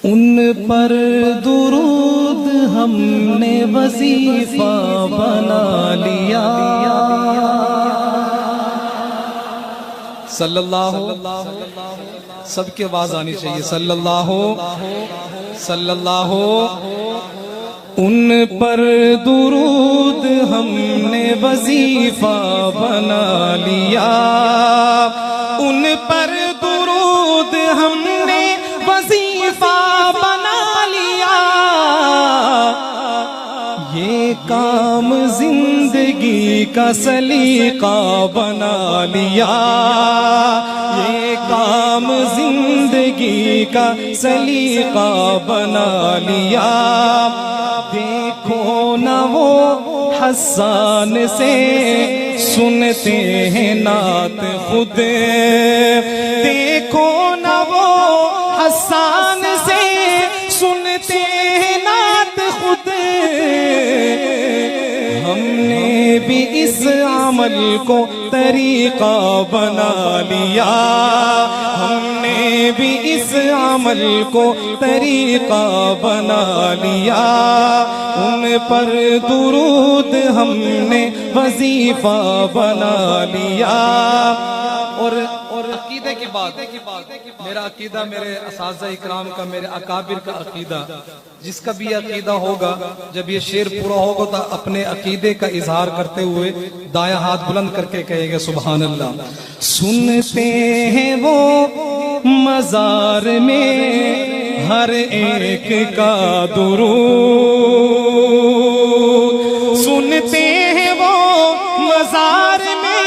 ان پر درود ہم نے وظیفہ بنا لیا. صلی اللہ سب کی آواز آنی چاہیے. صلی اللہ ان پر درود ہم نے وظیفہ بنا لیا. ان پر درود ہم نے وظیفہ بنا لیا. یہ کام زندگی کا سلیقہ بنا لیا. یہ کام زندگی کا سلیقہ بنا لیا. دیکھو نہ وہ حسان سے سنتے ہیں نعت خود. دیکھو نہ وہ حسان سے سنتے ہیں نعت خود. ہم نے بھی اس عمل کو طریقہ بنا لیا. ہم نے بھی اس عمل کو طریقہ بنا لیا. ان پر درود ہم نے وظیفہ بنا لیا. اور عقیدے کی بات، میرا عقیدہ میرے اساتذہ اکرام کا، میرے اکابر کا عقیدہ، جس کا بھی عقیدہ ہوگا، جب یہ شعر پورا ہوگا تو اپنے عقیدے کا اظہار کرتے ہوئے دایاں ہاتھ بلند کر کے کہے گا سبحان اللہ. سنتے ہیں وہ مزار میں ہر ایک کا درود. سنتے ہیں وہ مزار میں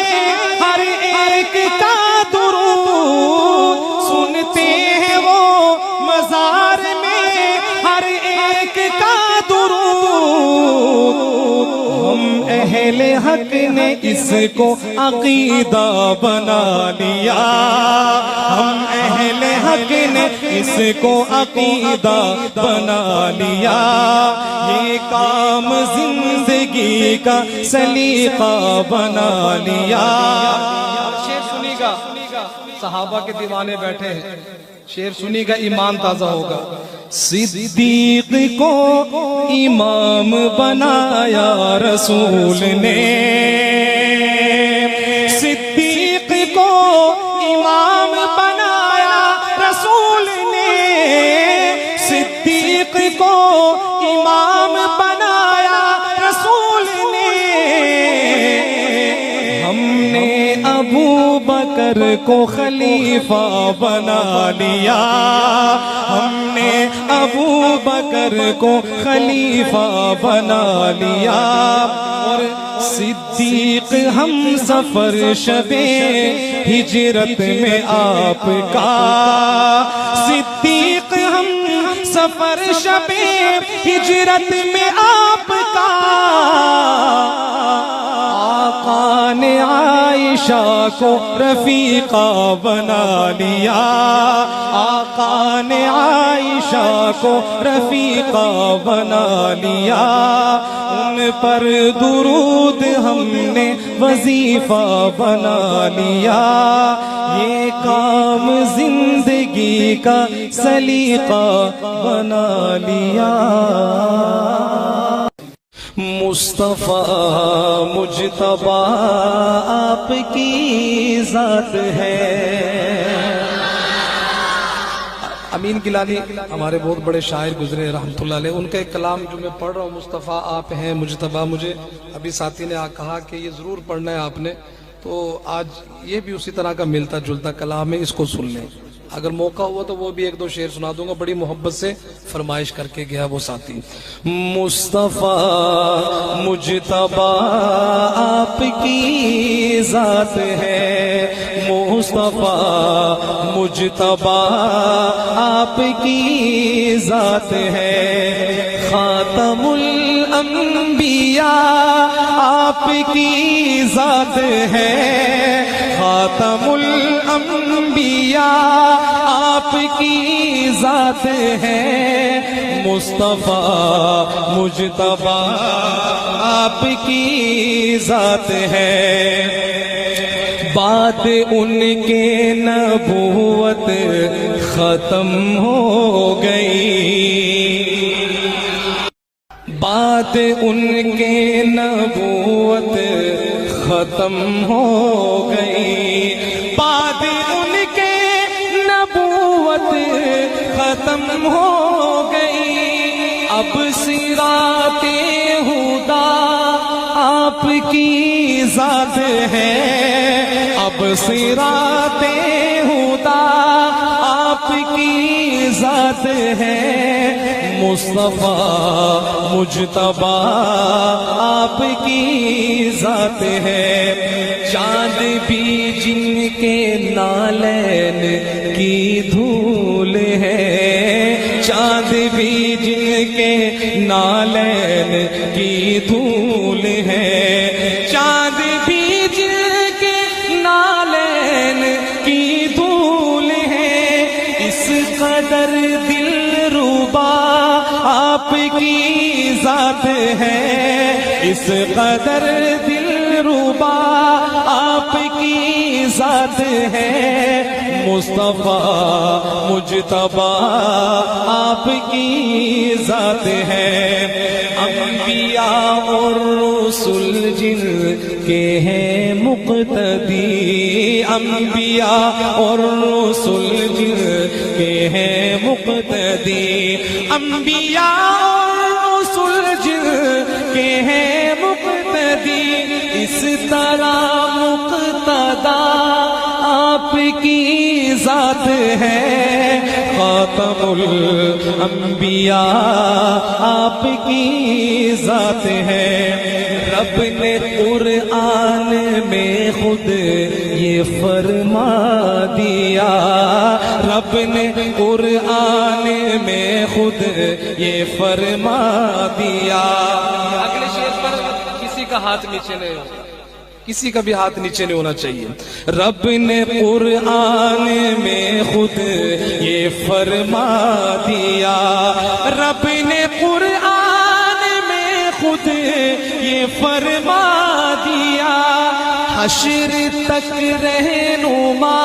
ہر ایک کا درود. سنتے ہیں وہ مزار میں ہر ایک کا درود. ہم اہل حق نے اس کو عقیدہ بنا لیا. ہم اہل حق نے اس کو عقیدہ بنا لیا. یہ کام زندگی کا سلیقہ بنا لیا. شعر سنی گا، صحابہ کے دیوانے بیٹھے ہیں، شعر سنی گا ایمان تازہ ہوگا. صدیق کو امام بنایا رسول نے. صدیق کو امام بنایا رسول نے. صدیق کو امام بنایا رسول نے. ہم نے ابو بکر کو خلیفہ بنا لیا. ہم نے ابو بکر کو خلیفہ بنا لیا. اور صدیق ہم سفر شب ہجرت میں آپ کا. صدیق ہم سفر شب ہجرت میں آپ کا. آقا نے عائشہ کو رفیقہ بنا لیا. آقا نے عائشہ کو رفیقہ بنا لیا. ان پر درود ہم نے وظیفہ بنا لیا. یہ کام زندگی کا سلیقہ بنا لیا. مصطفیٰ مجتبیٰ آپ کی ذات ہے. امین گیلانی ہمارے بہت بڑے شاعر گزرے رحمت اللہ علیہ. ان کا ایک کلام جو میں پڑھ رہا ہوں، مصطفیٰ آپ ہیں مجتبیٰ، مجھے ابھی ساتھی نے کہا کہ یہ ضرور پڑھنا ہے آپ نے، تو آج یہ بھی اسی طرح کا ملتا جلتا کلام ہے، اس کو سن لیں. اگر موقع ہوا تو وہ بھی ایک دو شعر سنا دوں گا. بڑی محبت سے فرمائش کر کے گیا وہ ساتھی. مصطفیٰ مجتبیٰ آپ کی ذات ہے. مصطفیٰ مجتبیٰ آپ کی ذات ہے. خاتم الانبیاء آپ کی ذات ہے. خاتم الانبیاء آپ کی ذات ہے. مصطفیٰ مجتبیٰ آپ کی ذات ہے. بات ان کے نبوت ختم ہو گئی، بات ان کے نبوت ختم ہو گئی، بات ان کے نبوت ختم ہو گئی، اب صراط ہدیٰ آپ کی ذات ہے، اب صراط ہدیٰ آپ کی ذات ہے، مصطفیٰ مجتبیٰ آپ کی ذات ہے، چاند بھی جن کے نالین کی دھول ہے، چاند بھی جن کے نالین کی دھول ہے، چاند بھی جن کے نالین کی دھول ہے، اس قدر دلربا آپ کی ذات ہے، اس قدر دلربا آپ کی ذات ہے، مصطفیٰ مجتبیٰ آپ کی ذات ہے، انبیاء اور رسول جن کے ہیں مقتدی، انبیاء اور رسول جن کے ہیں مقتدی، انبیاء اور رسول جن کے ہیں مقتدی، اس طرح مقتدی آپ کی ذات ہے، خاتم الانبیاء آپ کی ذات ہے، رب نے قرآن میں خود یہ فرما دیا، رب نے قرآن میں خود یہ فرما دیا، اگلے شعر پر کسی کا ہاتھ نیچے نہیں ہوگا، کسی کا بھی ہاتھ نیچے نہیں ہونا چاہیے، رب نے قرآن میں خود یہ فرما دیا، رب نے قرآن میں خود یہ فرما دیا، حشر تک رہنما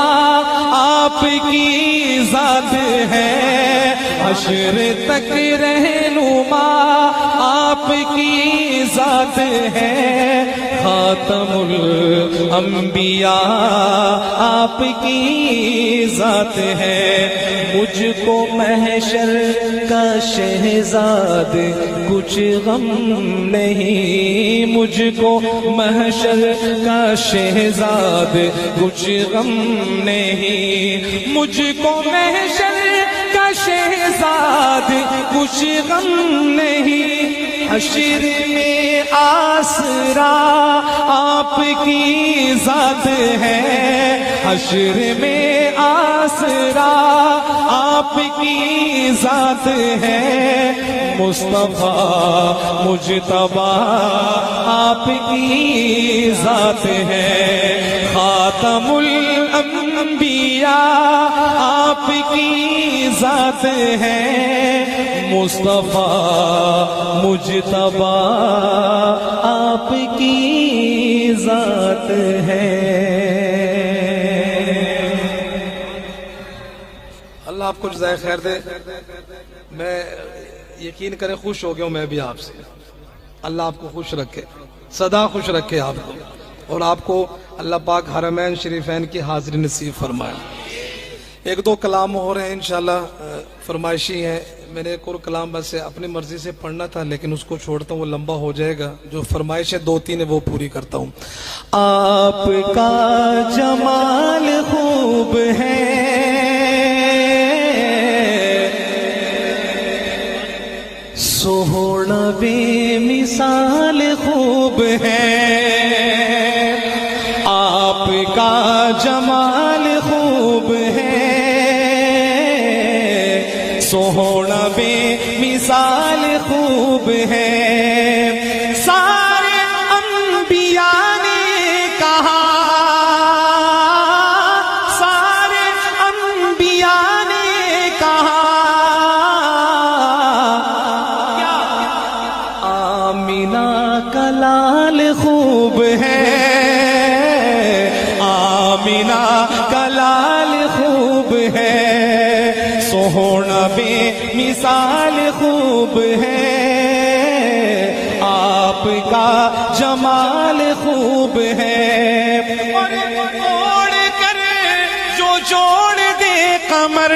آپ کی ذات ہے، حشر تک رہنما آپ کی ذات ہے، خاتم الانبیاء آپ کی ذات ہے، مجھ کو محشر کا شہزاد کچھ غم نہیں، مجھ کو محشر کا شہزاد کچھ غم نہیں، مجھ کو محشر کا شہزاد کچھ غم نہیں، حشر میں آسرا آپ کی ذات ہے، حشر میں آسرا آپ کی ذات ہے، مصطفیٰ مجتبیٰ آپ کی ذات ہے، خاتم الانبیاء آپ کی ذات ہے، مصطفیٰ مجتبیٰ آپ کی ذات ہے۔ اللہ آپ کو جزائے خیر دے، میں یقین کریں خوش ہو گیا ہوں میں بھی آپ سے، اللہ آپ کو خوش رکھے، سدا خوش رکھے آپ کو، اور آپ کو اللہ پاک حرمین شریفین کی حاضری نصیب فرمائے۔ ایک دو کلام ہو رہے ہیں انشاءاللہ فرمائشی ہیں، میں نے ایک اور کلام بس اپنی مرضی سے پڑھنا تھا لیکن اس کو چھوڑتا ہوں، وہ لمبا ہو جائے گا، جو فرمائشیں دو تین ہیں وہ پوری کرتا ہوں۔ آپ کا جمال خوب ہے، سوہنا بے مثال خوب ہے، آپ کا جمال خوب ہے، سوہنا بے مثال خوب ہے، سارے انبیاء نے کہا، سارے انبیاء نے کہا، آمینہ کا لال خوب ہے، سونا بے مثال خوب ہے، آپ کا جمال خوب ہے، اور اوڑھ کر جو جوڑ دے قمر،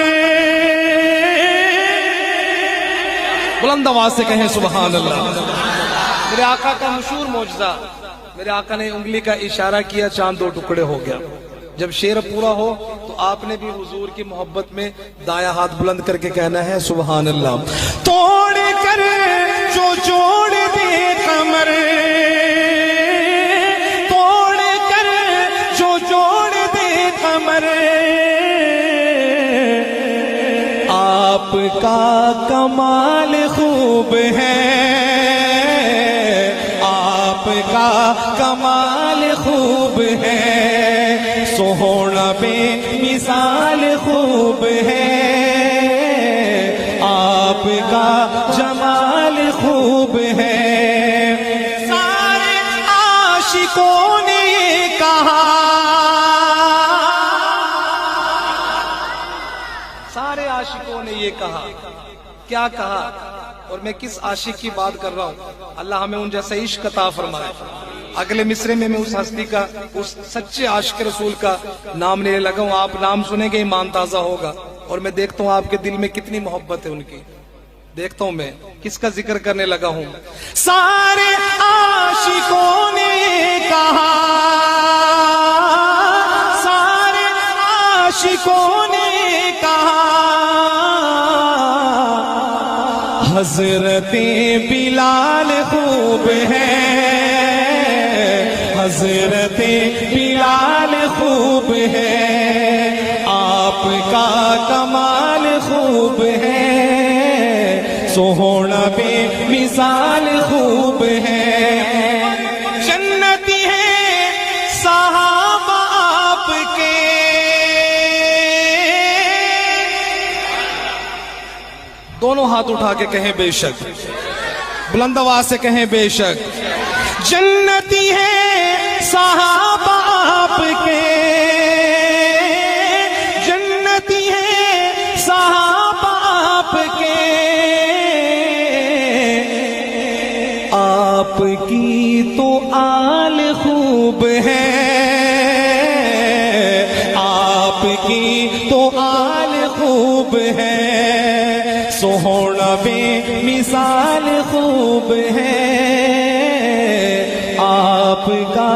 بلند آواز سے کہیں سبحان اللہ۔ میرے آقا کا مشہور معجزہ، میرے آقا نے انگلی کا اشارہ کیا، چاند دو ٹکڑے ہو گیا۔ جب شعر پورا ہو تو آپ نے بھی حضور کی محبت میں دایاں ہاتھ بلند کر کے کہنا ہے سبحان اللہ۔ توڑ کر جو جوڑ دے قمر، توڑ کر جو جوڑ دے قمر، آپ کا کمال خوب ہے، آپ کا کمال خوب ہے، سونا بے مثال خوب ہے، آپ کا جمال خوب ہے۔ سارے عاشقوں نے یہ کہا، سارے عاشقوں نے یہ کہا، کیا کہا؟ اور میں کس عاشق کی بات کر رہا ہوں؟ اللہ ہمیں ان جیسا عشق عطا فرمائے۔ اگلے مصرے میں اس ہستی کا، اس سچے عاشق رسول کا نام لینے لگا ہوں۔ آپ نام سنیں گے ایمان تازہ ہوگا، اور میں دیکھتا ہوں آپ کے دل میں کتنی محبت ہے ان کی۔ دیکھتا ہوں میں کس کا ذکر کرنے لگا ہوں۔ سارے عاشقوں نے کہا، سارے عاشقوں نے کہا، حضرت بلال خوب ہے، حضرت بلال خوب ہے، آپ کا کمال خوب ہے، سونا بے مثال خوب ہے، جنتی ہے صحابہ آپ کے، دونوں ہاتھ اٹھا کے کہیں بے شک، بلند آواز سے کہیں بے شک، جنتی ہے صحابہ آپ کے، جنتی ہے صحابہ آپ کے، آپ کی تو آل خوب ہے، آپ کی تو آل خوب ہے، سونا بے مثال خوب ہے، آپ کا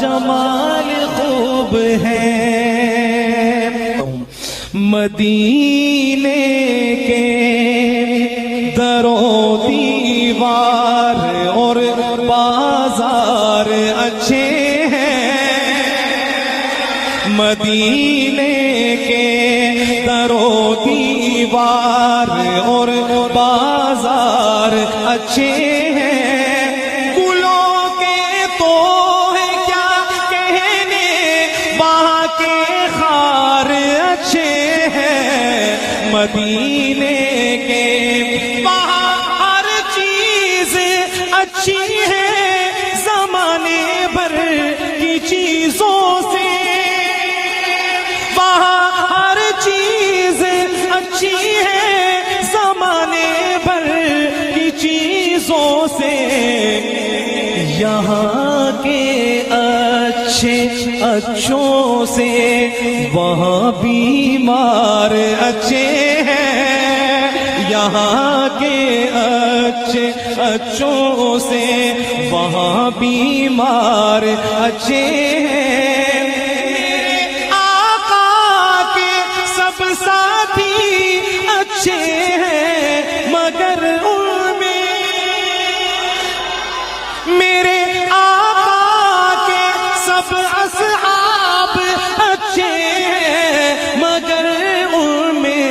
جمال خوب ہے۔ مدینے کے در و دیوار اور بازار اچھے ہیں، مدینے کے در و دیوار اور بازار اچھے ہیں، گلوں کے تو ہے کیا کہنے، وہاں کے خار اچھے ہیں، مدینے کے وہاں ہر چیز اچھی ہے، زمانے بھر کی چیزوں سے، وہاں ہر چیز اچھی ہے، زمانے بھر کی چیزوں سے، یہاں کے اچھے اچھوں سے وہاں بیمار اچھے ہیں، یہاں کے اچھے اچھوں سے وہاں بیمار اچھے ہیں، میرے آقا کے سب ساتھی اچھے ہیں، مگر ان میں میرے آقا کے سب اصحاب اچھے ہیں، مگر ان میں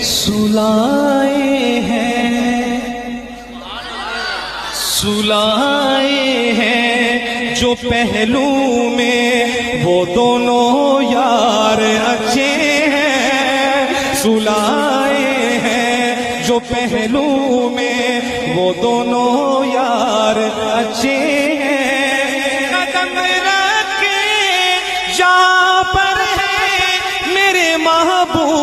سلائے ہیں، سلائے ہیں جو پہلو میں، وہ دونوں یار اچھے ہیں، سلائے ہیں جو پہلو میں، وہ دونوں یار اچھے ہیں، قدم رکھے جہاں پر ہے میرے محبوب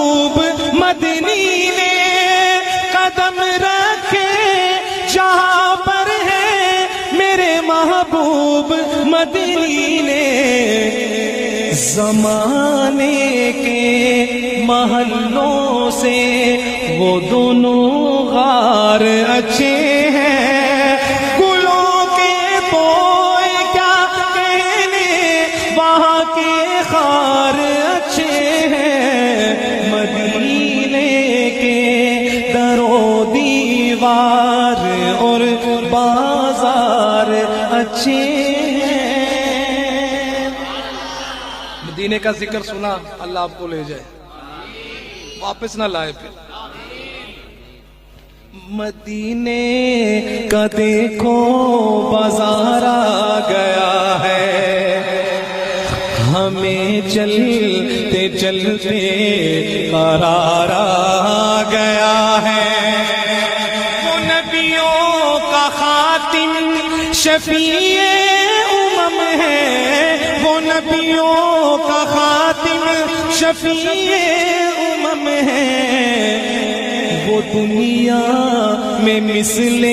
زمانے کے محلوں سے وہ دونوں غار اچھے ہیں، گلوں کے بوئے کیا کہنے وہاں کے خار اچھے ہیں، مدینے کے در و دیوار اور بازار اچھے ہیں۔ مدینے کا ذکر سنا، اللہ آپ کو لے جائے، واپس نہ لائے پھر۔ مدینے کا دیکھو بازار آ گیا ہے، ہمیں چلتے چلتے قرار آ گیا ہے۔ وہ نبیوں کا خاتم شفیع امم ہے، وہ نبیوں کا خاتم شفیع امم ہے، وہ دنیا میں مثل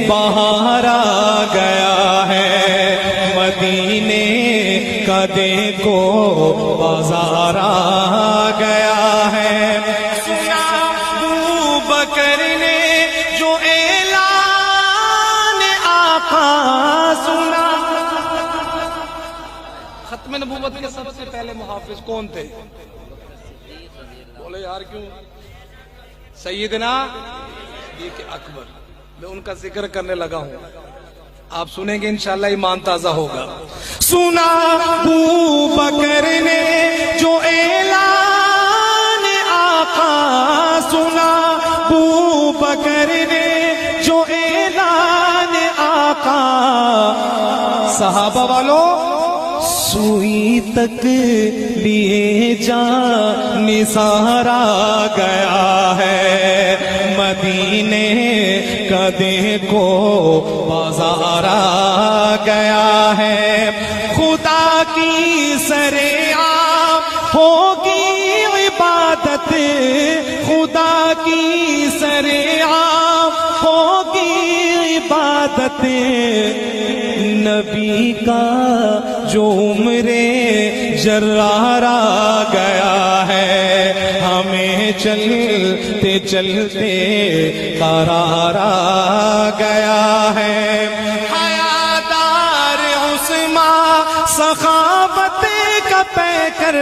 بہار آ گیا ہے۔ مدینے کا دیکھو بازار آ گیا ہے۔ سنا ابو بکر نے جو اعلان آقا سنا۔ ختم نبوت کے سب سے پہلے محافظ کون تھے؟ بولے یار کیوں؟ سیدنا صدیق اکبر، میں ان کا ذکر کرنے لگا ہوں، آپ سنیں گے انشاءاللہ ایمان تازہ ہوگا۔ سنا ابو بکر نے جو اعلان آقا سنا، ابو بکر نے جو اعلان آقا، صحابہ والوں سوئی تک لیے جا نثار آ گیا ہے۔ مدینے کا دیکھو بازار آ گیا ہے۔ خدا کی سرعام ہوگی عبادت، خدا کی سرعام ہوگی عبادت، نبی کا جو عمرے جرار آ گیا ہے، ہمیں چلتے چلتے قرار آ گیا ہے۔ حیادار عثمان سخاوت کا پیکر،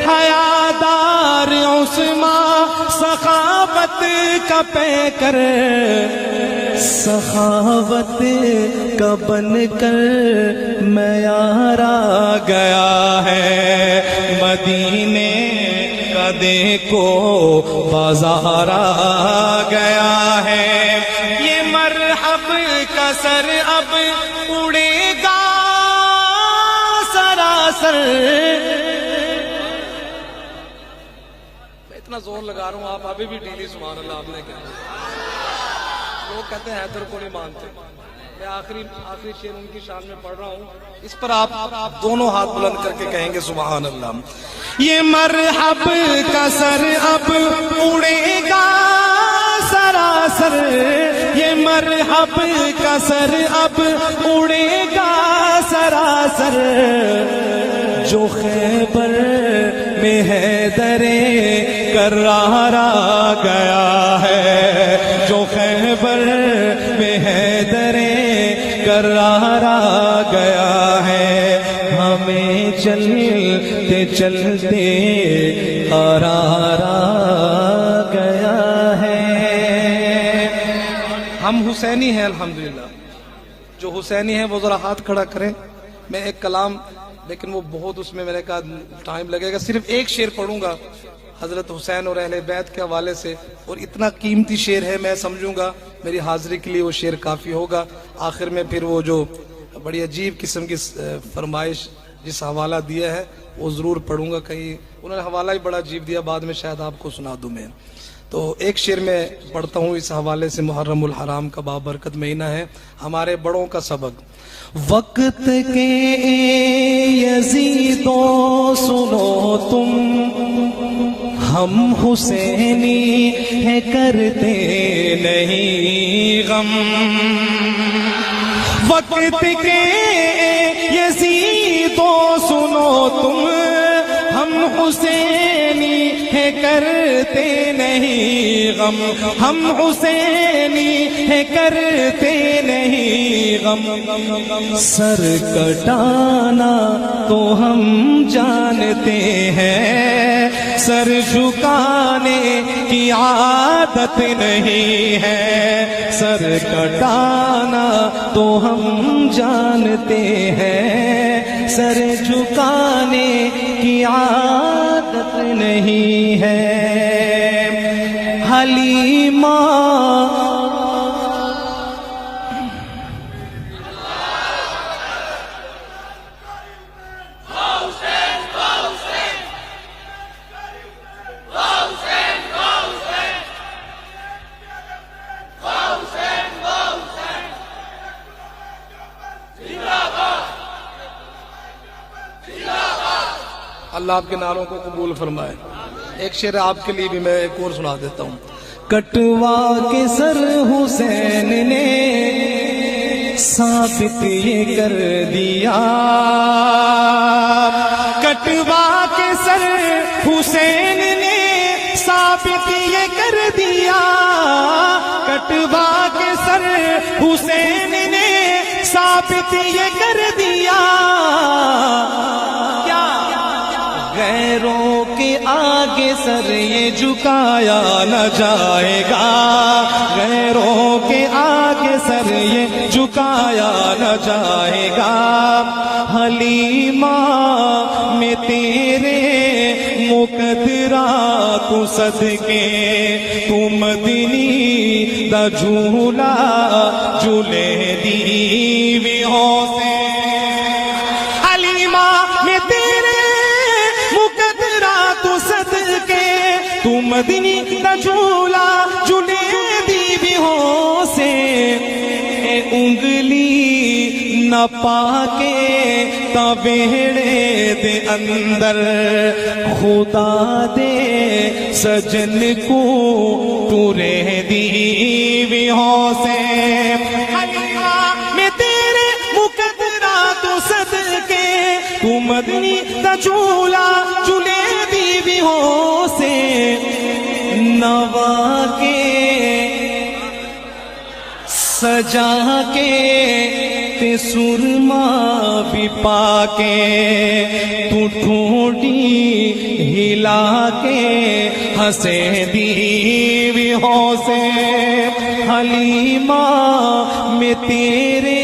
حیادار عثمان سخاوت کا پیکر، سخاوت کا بن کر معیار آ گیا ہے۔ مدینے کا دیکھو بازار آ گیا ہے۔ یہ مرحب کا سر اب اڑے گا سراسر۔ میں اتنا زور لگا رہا ہوں، آپ ابھی بھی ڈیلی سبحان اللہ آپ نے کیا؟ لوگ کہتے ہیں حیدر کو نہیں مانتے، میں آخری شعر ان کی شان میں پڑھ رہا ہوں، اس پر آپ دونوں ہاتھ بلند کر کے کہیں گے سبحان اللہ۔ یہ مرحب کا سر اب اڑے گا سراسر، یہ مرحب کا سر اب اڑے گا سراسر، جو خیبر میں حیدر کرار آ گیا ہے، جو خیبر میں حیدر کرار آ گیا ہے، ہمیں چلتے چلتے قرار آ گیا ہے۔ ہم حسینی ہیں الحمدللہ، جو حسینی ہیں وہ ذرا ہاتھ کھڑا کریں۔ میں ایک کلام، لیکن وہ بہت اس میں میں نے کہا ٹائم لگے گا، صرف ایک شعر پڑھوں گا حضرت حسین اور اہل بیت کے حوالے سے، اور اتنا قیمتی شعر ہے میں سمجھوں گا میری حاضری کے لیے وہ شعر کافی ہوگا۔ آخر میں پھر وہ جو بڑی عجیب قسم کی فرمائش جس حوالہ دیا ہے وہ ضرور پڑھوں گا، کہیں انہوں نے حوالہ ہی بڑا عجیب دیا، بعد میں شاید آپ کو سنا دوں میں۔ تو ایک شعر میں پڑھتا ہوں اس حوالے سے، محرم الحرام کا بابرکت مہینہ ہے، ہمارے بڑوں کا سبق۔ وقت کے یزیدو سنو تم، ہم حسینی ہے کرتے نہیں غم، وقت کے یزیدو سنو سنو تم ہم حسینی ہے کرتے نہیں غم، ہم حسینی ہے کرتے نہیں غم، سر کٹانا تو ہم جانتے ہیں، سر جھکانے کی عادت نہیں ہے، سر کٹانا تو ہم جانتے ہیں، سر جھکانے کی عادت نہیں ہے۔ حلیمہ اللہ آپ کے نعروں کو قبول فرمائے۔ ایک شعر آپ کے لیے بھی میں ایک اور سنا دیتا ہوں۔ کٹوا کے سر حسین نے ثابت یہ کر دیا، کٹوا کے سر حسین نے ثابت یہ کر دیا، کٹوا کے سر حسین نے ثابت یہ کر دیا، غیروں کے آگے سر یہ جھکایا نہ جائے گا، غیروں کے آگے سر یہ جھکایا نہ جائے گا، حلیمہ میں تیرے مقدرات صدقے تو مدنی دا جھولا جھولے دیویوں سے، حلیمہ میں تیرے تو مدنی دا جھولا جھولے دیویوں سے، اے انگلی نہ پاکے تا بیڑے دے اندر، خدا دے سجن کو ٹورے دیویوں سے، حلیمہ میں تیرے مقدرات صدقے تو مدنی دا جھولا جھولے دیویوں سے، نوا کے سجا کے تے سرما بھی پا کے، تو ٹھوڑی ہلا کے ہنسے دیویوں سے، حلیمہ میں تیرے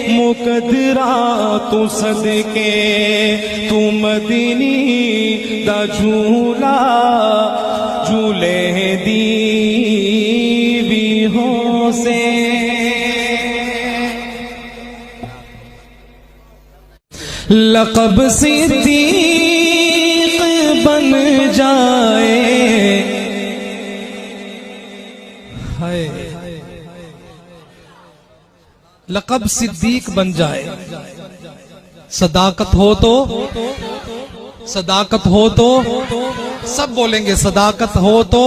مقدرات صدقے تو مدنی دا جھولا جھولے دیویوں سے۔ لقب صدیق بن جائے، لقب صدیق بن جائے، صداقت ہو تو، صداقت ہو تو، سب بولیں گے صداقت ہو تو،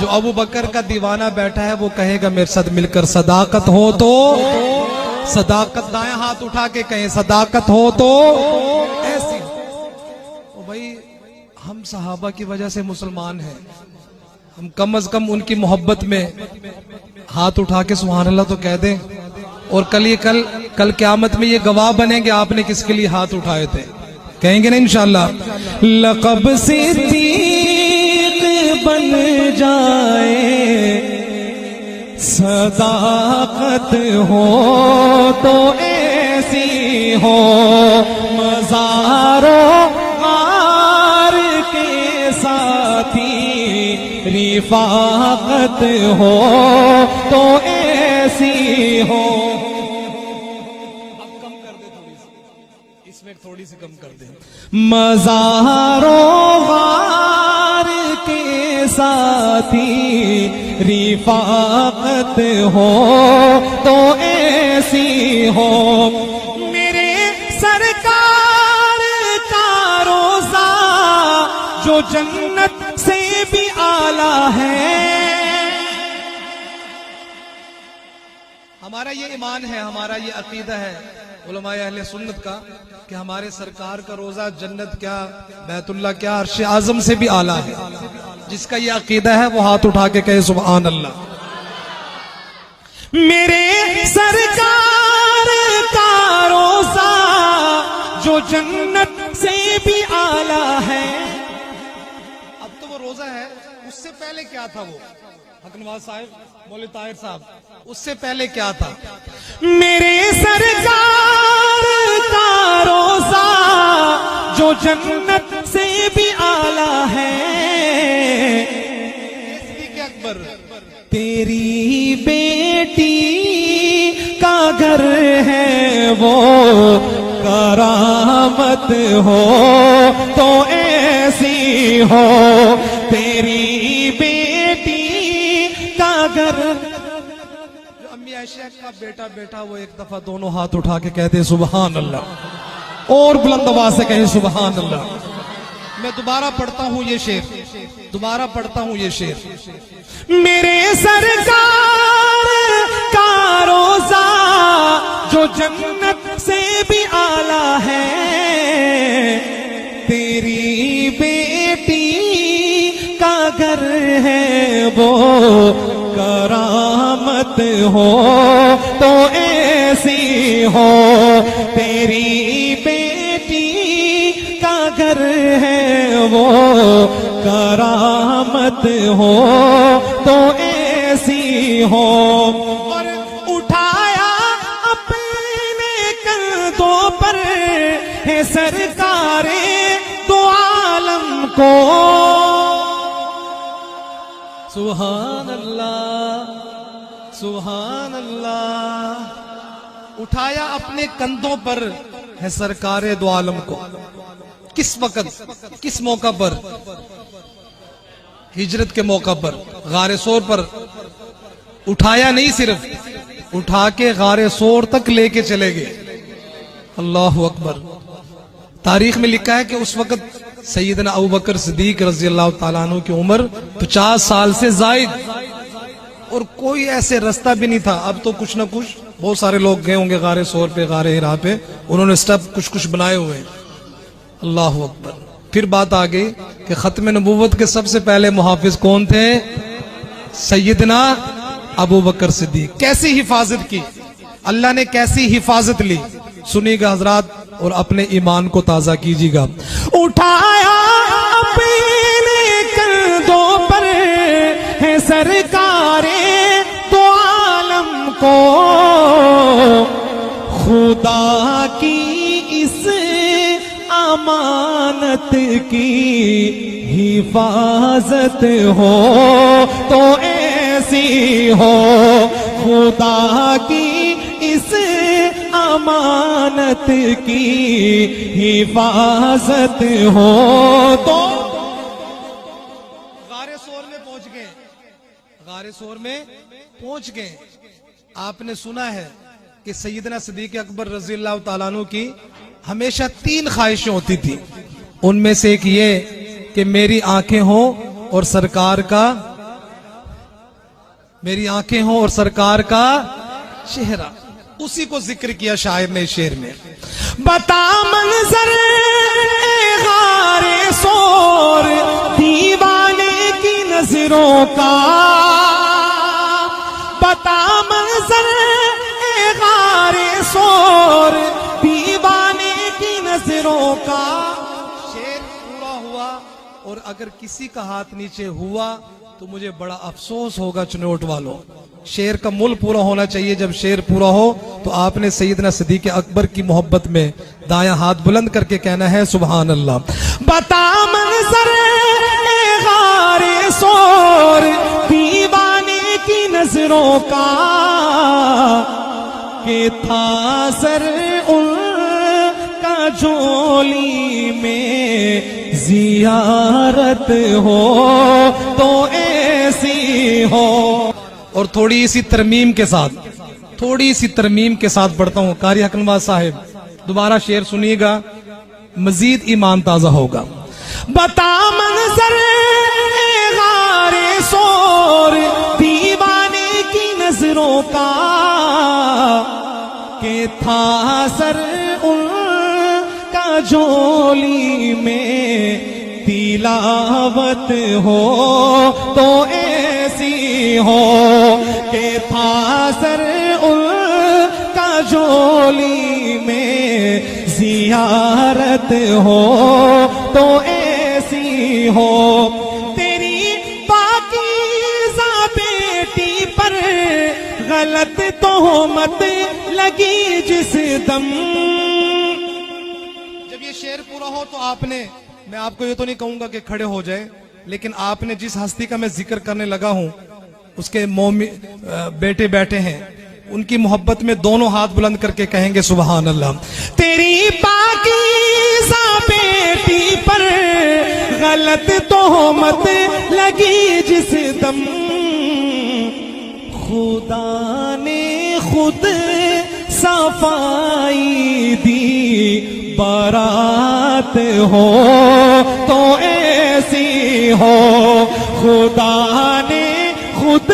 جو ابو بکر کا دیوانہ بیٹھا ہے وہ کہے گا میرے ساتھ مل کر صداقت ہو تو، صداقت دائیں ہاتھ اٹھا کے کہیں صداقت ہو تو ایسی۔ بھائی ہم صحابہ کی وجہ سے مسلمان ہیں، ہم کم از کم ان کی محبت میں ہاتھ اٹھا کے سبحان اللہ تو کہہ دیں، اور کل قیامت میں یہ گواہ بنیں گے آپ نے کس کے لیے ہاتھ اٹھائے تھے، کہیں گے نا انشاءاللہ۔ لقب صدیق بن جائے، صداقت ہو تو ایسی ہو، مزاروں غار کے ساتھی رفاقت ہو تو ایسی ہو۔ اب کم کر دے تھوڑی سی، اس میں تھوڑی سی کم کر دے۔ مزاروں غار کے ساتھی رفاقت ہو تو ایسی ہو، میرے سرکار کا روزہ جو جنت سے بھی اعلیٰ ہے۔ ہمارا یہ ایمان ہے، ہمارا یہ عقیدہ ہے علماء اہل سنت کا کہ ہمارے سرکار کا روزہ جنت کیا بیت اللہ کیا عرش اعظم سے بھی اعلیٰ ہے. جس کا یہ عقیدہ ہے وہ ہاتھ اٹھا کے کہے سبحان اللہ. میرے سرکار کا روزہ جو جنت سے بھی اعلیٰ ہے. اب تو وہ روزہ ہے، اس سے پہلے کیا تھا؟ وہ حق نواز صاحب، مولوی طاہر صاحب، اس سے پہلے کیا تھا؟ میرے سرکار کا روزہ جو جنت سے بھی اعلیٰ ہے. صدیق اکبر تیری بیٹی کا گھر ہے وہ کرامت ہو تو ایسی ہو. تیری بیٹی کا گھر. جو امی عائشہ کا بیٹا بیٹا وہ ایک دفعہ دونوں ہاتھ اٹھا کے کہتے سبحان اللہ، اور بلند آواز سے کہیں سبحان اللہ. میں دوبارہ پڑھتا ہوں یہ شعر، دوبارہ پڑھتا ہوں یہ شعر. میرے سرکار کا روزہ جو جنت سے بھی اعلیٰ ہے. تیری بیٹی کا گھر ہے وہ کرامت ہو تو ایسی ہو. تیری بیٹی کا گھر ہے وہ کرامت ہو تو ایسی ہو. اور اٹھایا اپنے کندھوں پر ہے سرکار دو عالم کو. سبحان اللہ، سبحان اللہ. اٹھایا اپنے کندھوں پر ہے سرکار دو عالم کو. کس وقت، کس موقع پر؟ ہجرت کے موقع پر، غار سور پر. اٹھایا نہیں، صرف اٹھا کے غار سور تک لے کے چلے گئے. اللہ اکبر. تاریخ میں لکھا ہے کہ اس وقت سیدنا ابوبکر صدیق رضی اللہ تعالیٰ عنہ کی عمر 50 سال سے زائد، اور کوئی ایسے رستہ بھی نہیں تھا. اب تو کچھ نہ کچھ بہت سارے لوگ گئے ہوں گے غار سور پہ، غار ہرا پہ، انہوں نے سٹیپ کچھ بنائے ہوئے. اللہ اکبر. پھر بات آ گئی کہ ختم نبوت کے سب سے پہلے محافظ کون تھے؟ سیدنا ابوبکر صدیق. کیسی حفاظت کی اللہ نے، کیسی حفاظت لی، سنیے گا حضرات اور اپنے ایمان کو تازہ کیجیے گا. اٹھایا اپنے کندھوں پر ہے سرکار دو عالم کو. خدا کی اس امانت کی حفاظت ہو تو ایسی ہو. خدا کی اس امانت کی حفاظت ہو تو. غار سور میں پہنچ گئے، غار سور میں پہنچ گئے. آپ نے سنا ہے کہ سیدنا صدیق اکبر رضی اللہ تعالیٰ عنہ کی ہمیشہ 3 خواہشیں ہوتی تھی. ان میں سے ایک یہ کہ میری آنکھیں ہوں اور سرکار کا، میری آنکھیں ہوں اور سرکار کا چہرہ. اسی کو ذکر کیا شاعر نے شعر میں. بتا منظر غار سور دیوانے کی نظروں کا. بتا منظر غار سور دیوانے کی نظروں کا. شعر پورا ہوا، اور اگر کسی کا ہاتھ نیچے ہوا تو مجھے بڑا افسوس ہوگا چنوٹ والوں. شعر کا مل پورا ہونا چاہیے. جب شعر پورا ہو تو آپ نے سیدنا صدیق اکبر کی محبت میں دایاں ہاتھ بلند کر کے کہنا ہے سبحان اللہ. بتا منظر غار سور دیوانے کی نظروں کا کہ تھا سر ان کا جھولی میں زیارت ہو تو ایسی ہو. اور تھوڑی سی ترمیم کے ساتھ، تھوڑی سی ترمیم کے ساتھ پڑھتا ہوں. قاری حق نواز صاحب دوبارہ شعر سنیے گا، مزید ایمان تازہ ہوگا. بتا منظر غار سور دیوانے کی نظروں کا کہ تھا سر جھولی میں تلاوت ہو تو ایسی ہو کہ تھا سر ان کا جھولی میں زیارت ہو تو ایسی ہو تیری پاکیزہ بیٹی پر غلط تہمت لگی جس دم. جب یہ شعر پورا ہو تو آپ نے، میں آپ کو یہ تو نہیں کہوں گا کہ کھڑے ہو جائے، لیکن آپ نے جس ہستی کا میں ذکر کرنے لگا ہوں اس کے بیٹے بیٹھے ہیں، ان کی محبت میں دونوں ہاتھ بلند کر کے کہیں گے سبحان اللہ. تیری پاکیزہ بیٹی پر غلط تہمت لگی جس دم خدا نے خود صفائی دی برات ہو تو ایسی ہو خدا نے خود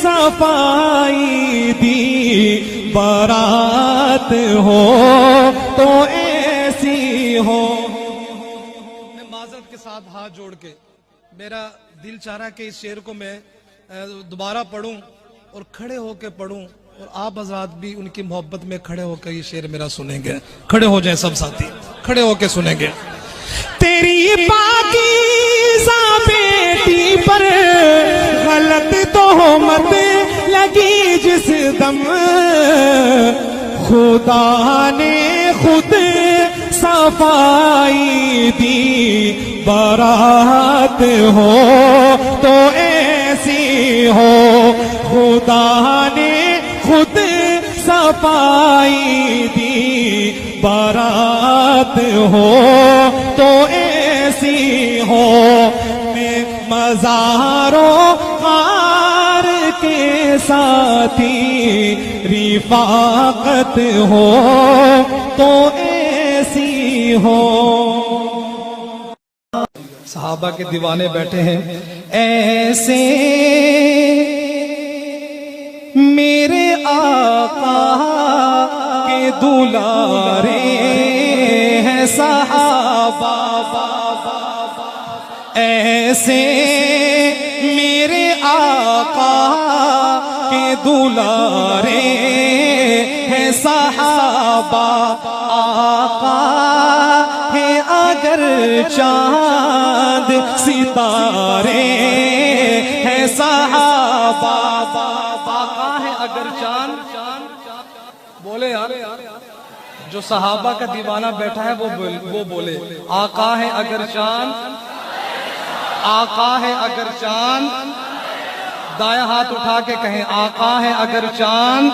صفائی دی برات ہو تو ایسی ہو. میں معذرت کے ساتھ ہاتھ جوڑ کے میرا دل چاہ رہا کہ اس شعر کو میں دوبارہ پڑھوں اور کھڑے ہو کے پڑھوں اور آپ حضرات بھی ان کی محبت میں کھڑے ہو کے یہ شعر میرا سنیں گے. کھڑے ہو جائیں سب ساتھی، کھڑے ہو کے سنیں گے. تیری پاکیزہ بیٹی پر غلط تہمت لگی جس دم خدا نے خود صفائی دی برات ہو تو ایسی ہو خدا نے خود صفائی دی برات ہو تو ایسی ہو. میں مزاروں غار کے ساتھی رفاقت ہو تو ایسی ہو. صحابہ کے دیوانے بیٹھے ہیں. ایسے میرے آقا کے دلارے ہیں صحابہ، ایسے میرے آقا کے دلارے ہیں صحابہ. آقا ہے اگر چاند ستارے ہیں صحابہ. آقا ہے اگر چاند، بولے یار جو صحابہ کا دیوانہ بیٹھا ہے وہ بولے آقا ہے اگر چاند، آقا ہے اگر چاند. دایاں ہاتھ اٹھا کے کہیں آقا ہے اگر چاند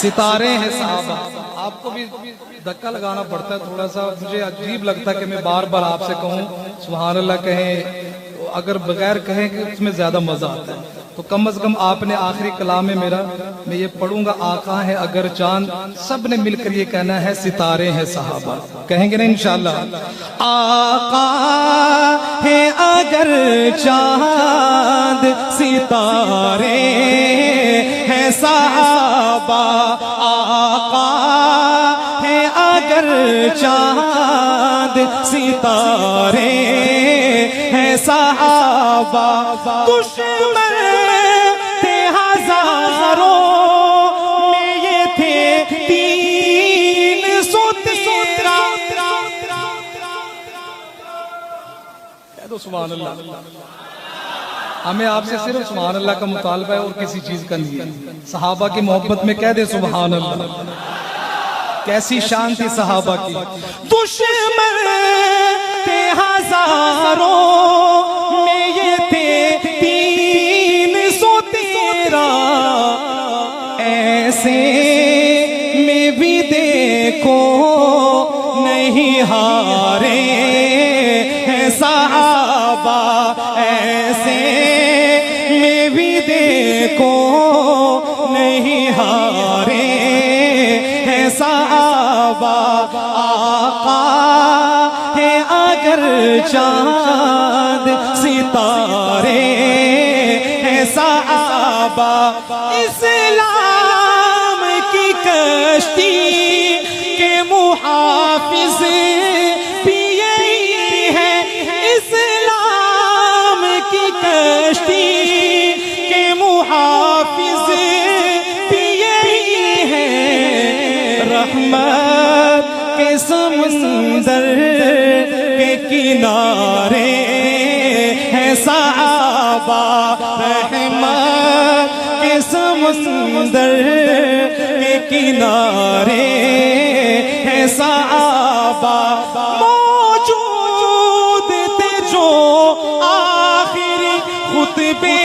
ستارے ہیں صحابہ. آپ کو بھی دھکا لگانا پڑتا ہے تھوڑا سا، مجھے عجیب لگتا ہے کہ میں بار بار آپ سے کہوں سبحان اللہ کہیں، اگر بغیر کہیں کہ اس میں زیادہ مزہ آتا ہے. تو کم از کم آپ نے آخری کلام میں میرا میں یہ پڑھوں گا آقا ہے اگر چاند، سب نے مل کر یہ کہنا ہے ستارے ہیں صحابہ. کہیں گے نا انشاءاللہ. آقا ہے اگر چاند ستارے ہیں صحابہ. آقا ہے اگر چاند ستارے ہیں صحابہ. دشمن تھے ہزاروں میں یہ تھے 313. کہہ دو سبحان اللہ. ہمیں آپ سے صرف سبحان اللہ کا مطالبہ ہے اور کسی چیز کا نہیں ہے. صحابہ کی محبت میں کہہ دے سبحان اللہ. کیسی شان تھی صحابہ کی. دشمن تھے ہزاروں میں یہ تھے 313. ایسے میں بھی دیکھو نہیں ہارے ہیں صحابہ. ایسے میں بھی دیکھو نہیں ہارے ہیں صحابہ. آقا ہے اگر چاند ستارے ہیں صحابہ. اسلام کی کشتی کے محافظ بھی کنارے ہیں صحابہ، رحمت کے سمندر کے کنارے ہیں صحابہ، موجود تھے جو آخری خطبے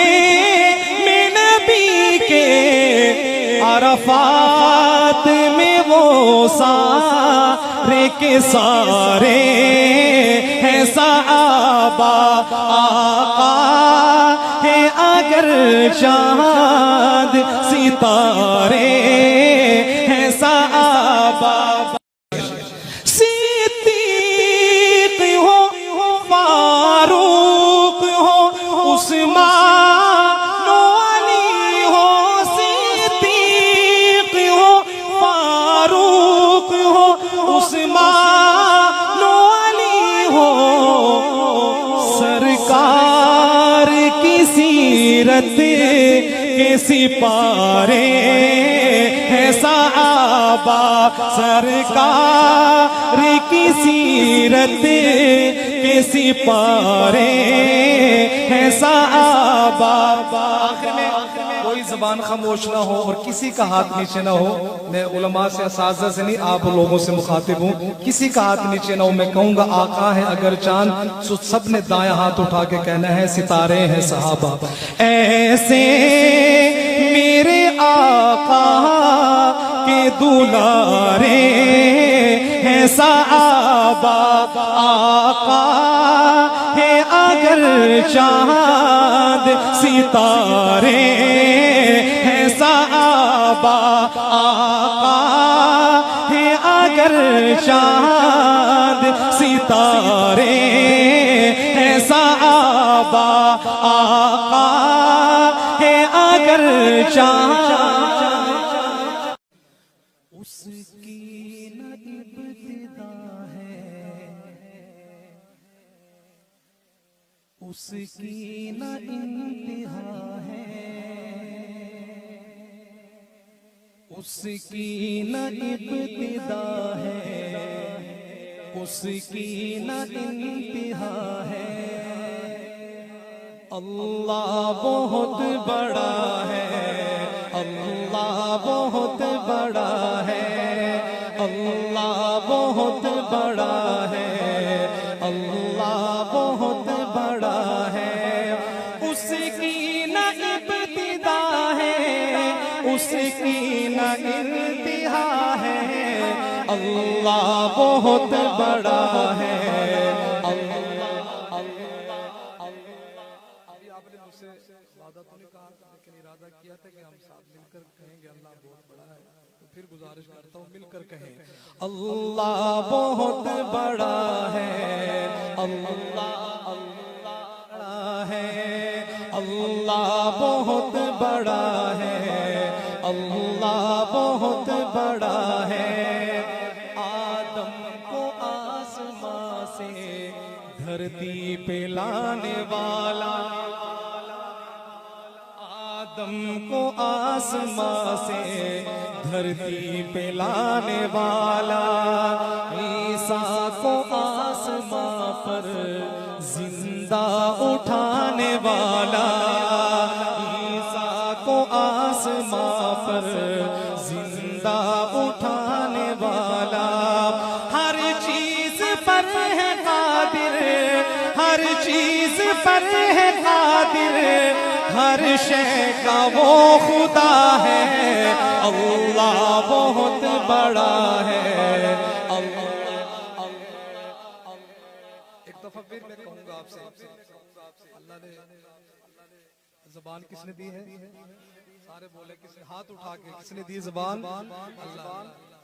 میں نبی کے، عرفات میں وہ سارے کے سارے ہیں صحابہ، آقا ہے اگر چاند ستارے ہیں صحابہ، صدیق ہو فاروق ہو عثمان و علی ہو، صدیق ہو فاروق ہو عثمان و علی ہو، سرکار کی سیرت کے سپارے ہیں صحابہ، سرکار کی سیرت کے سپارے ہیں صحابہ۔ آخر میں کوئی زبان خاموش نہ ہو اور کسی کا ہاتھ نیچے نہ ہو، میں علماء سے اساتذہ سے نہیں آپ لوگوں سے مخاطب ہوں، کسی کا ہاتھ نیچے نہ ہو، میں کہوں گا آقا ہے اگر چاند، سب نے دائیں ہاتھ اٹھا کے کہنا ہے ستارے ہیں صحابہ، ایسے میرے آقا کے دلارے ہیں صحابہ، آقا ہے اگر چاند ستارے ہیں صحابہ، آقا ہے اگر چاند ستارے ہیں صحابہ، آقا ہے اگر چاند، اس کی نہ ابتدا ہے، اس کی نہ انتہا ہے، اس کی نہ ابتدا ہے، اس کی نہ انتہا ہے، اللہ بہت بڑا ہے، اللہ بہت بڑا ہے، اللہ بہت بڑا ہے، اللہ بہت بڑا ہے، اس کی نہ ابتدا ہے، اس کی نہ انتہا ہے، اللہ بہت بڑا ہے، وعدہ تو نہیں کہا لیکن ارادہ کیا تھا کہ ہم ساتھ مل کر کہیں گے اللہ بہت بڑا ہے، تو پھر گزارش کرتا ہوں مل کر کہیں اللہ بہت بڑا ہے، اللہ بڑا ہے، اللہ بہت بڑا ہے، اللہ بہت بڑا ہے، آدم کو آسمان سے دھرتی پہ لانے والا، آدم کو آسمان سے دھرتی پہ لانے والا، عیسیٰ کو آسمان پر زندہ اٹھانے والا، عیسیٰ کو آسمان پر زندہ اٹھانے والا، ہر چیز پر ہے قادر، ہر چیز پر ہے قادر، ہر شے کا وہ خدا ہے، اللہ بہت بڑا ہے، ایک دفعہ پھر میں کہوں گا آپ سے، اللہ نے زبان کس نے دی ہے؟ سارے بولے کس نے؟ ہاتھ اٹھا کے کس نے دی زبان؟ اللہ،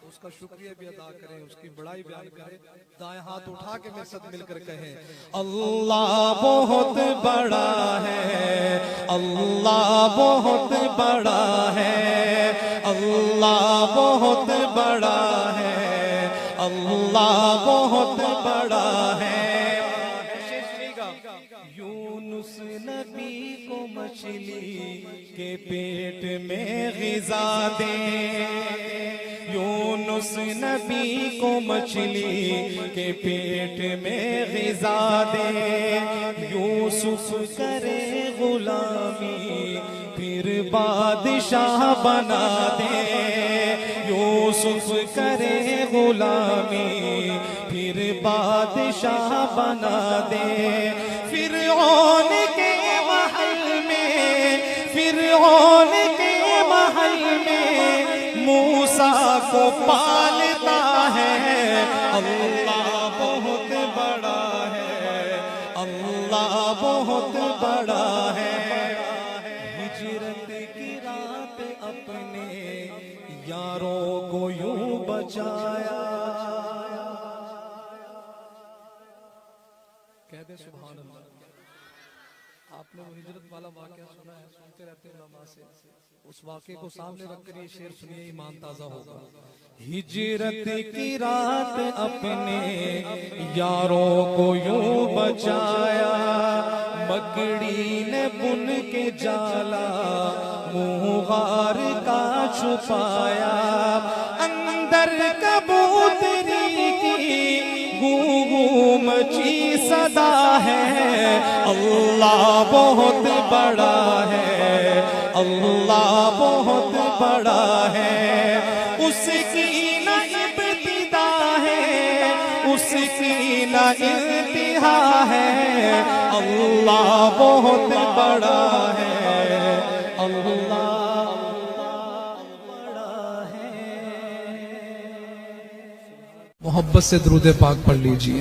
اس کا شکریہ بھی ادا کریں، اس کی بڑائی بیان کریں، دائیں ہاتھ اٹھا کے میرے ساتھ مل کر کہیں اللہ بہت بڑا ہے، اللہ بہت بڑا ہے، اللہ بہت بڑا ہے، اللہ بہت بڑا ہے، یونس نبی کو مچھلی کے پیٹ میں غذا دے، یونس نبی کو مچھلی کے پیٹ میں غذا دے، یوسف کرے غلامی پھر بادشاہ بنا دے، یوسف کرے غلامی پھر بادشاہ بنا دے، فرعون کے محل میں، فرعون کے محل میں موسیٰ کو پالتا ہے، اللہ بہت بڑا ہے، اللہ بہت بڑا ہے۔ ہجرت کی رات اپنے یاروں کو یوں بچایا، کہہ دے سبحان اللہ۔ آپ نے وہ ہجرت والا واقعہ سنا ہے، سنتے رہتے علماء سے، اس واقعے کو سامنے رکھ کر یہ شعر سنیے، ایمان تازہ ہوگا۔ ہجرت کی رات اپنے یاروں کو یوں بچایا، مکڑی نے بن کے جالا منہ غار کا چھپایا، اندر کبوتری کی گوں گوں مچی صدا ہے، اللہ بہت بڑا ہے، اللہ بہت بڑا ہے، اس کی نہ ابتدا ہے، اس کی نہ انتہا ہے، اللہ بہت بڑا ہے، اللہ بڑا ہے۔ محبت سے درود پاک پڑھ لیجئے۔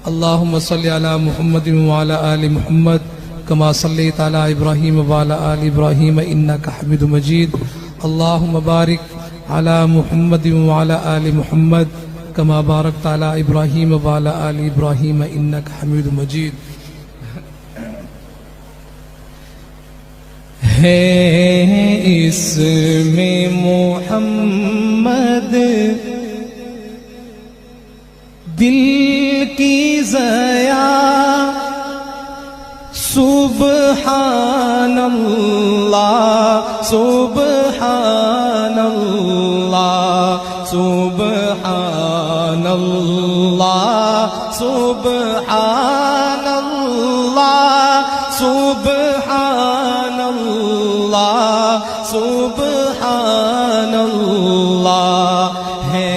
اللہم صلی علی محمد وعلی آل محمد کما صلیت علی ابراہیم وعلی آل ابراہیم انک حمید مجید، اللہم بارک علی محمد وعلی آل محمد کما بارکت علی ابراہیم وعلی آل ابراہیم انک حمید مجید۔ ہے اس میں محمد دل کی ضیا، سبحان اللہ سبحان اللہ سبحان اللہ سبحان اللہ سبحان اللہ سبحان اللہ، ہے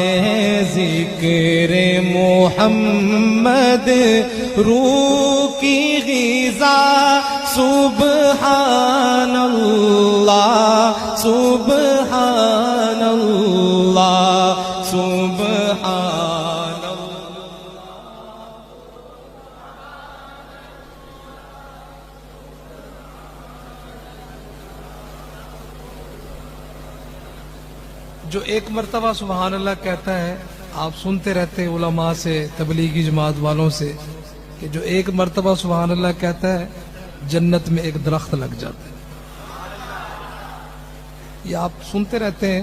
ذکر محمد روح کی غذا، سبحان اللہ سبحان اللہ سبحان اللہ۔ جو ایک مرتبہ سبحان اللہ کہتا ہے، آپ سنتے رہتے علماء سے، تبلیغی جماعت والوں سے، کہ جو ایک مرتبہ سبحان اللہ کہتا ہے جنت میں ایک درخت لگ جاتا ہے۔ یہ آپ سنتے رہتے ہیں،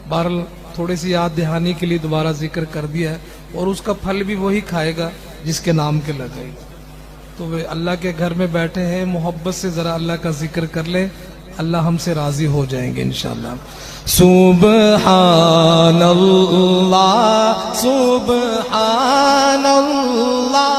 بہرحال تھوڑی سی یاد دہانی کے لیے دوبارہ ذکر کر دیا ہے، اور اس کا پھل بھی وہی کھائے گا جس کے نام کے لگے۔ تو وہ اللہ کے گھر میں بیٹھے ہیں، محبت سے ذرا اللہ کا ذکر کر لیں، اللہ ہم سے راضی ہو جائیں گے انشاءاللہ۔ سبحان اللہ سبحان اللہ،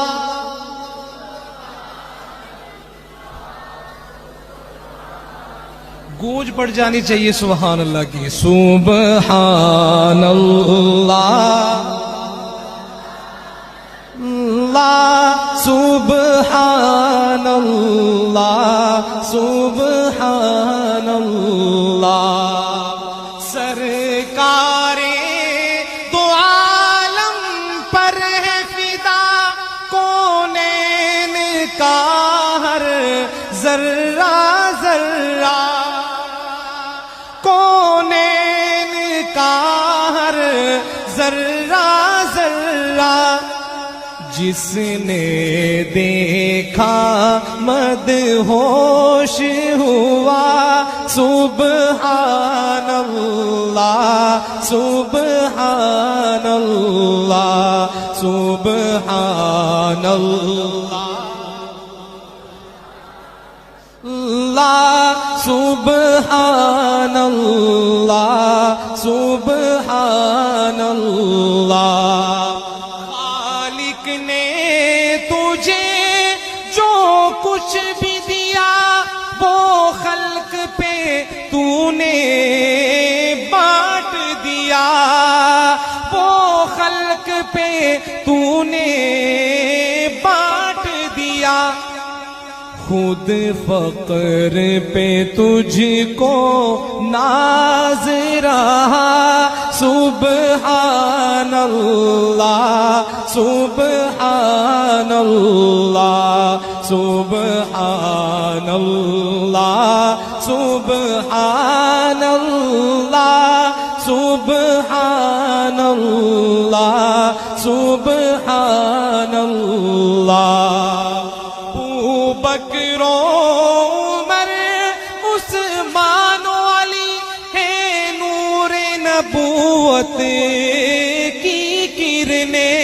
گونج پڑ جانی چاہیے سبحان اللہ کی۔ سبحان اللہ اللہ سبحان اللہ سبحان اللہ، سرکار دو عالم پر ہے فدا، کونین کا ہر ذرہ ذرہ، کونین کا ہر ذرہ ذرہ، جس نے دیکھا مدہوش ہوا، سبحان اللہ سبحان اللہ سبحان اللہ اللہ سبحان اللہ سبحان خود فقر پہ تجھ کو ناز رہا سبحان اللہ سبحان اللہ سبحان اللہ سبحان اللہ سبحان اللہ سبحان اللہ بکر عمر عثمان و علی ہے نور نبوت کی کرنیں.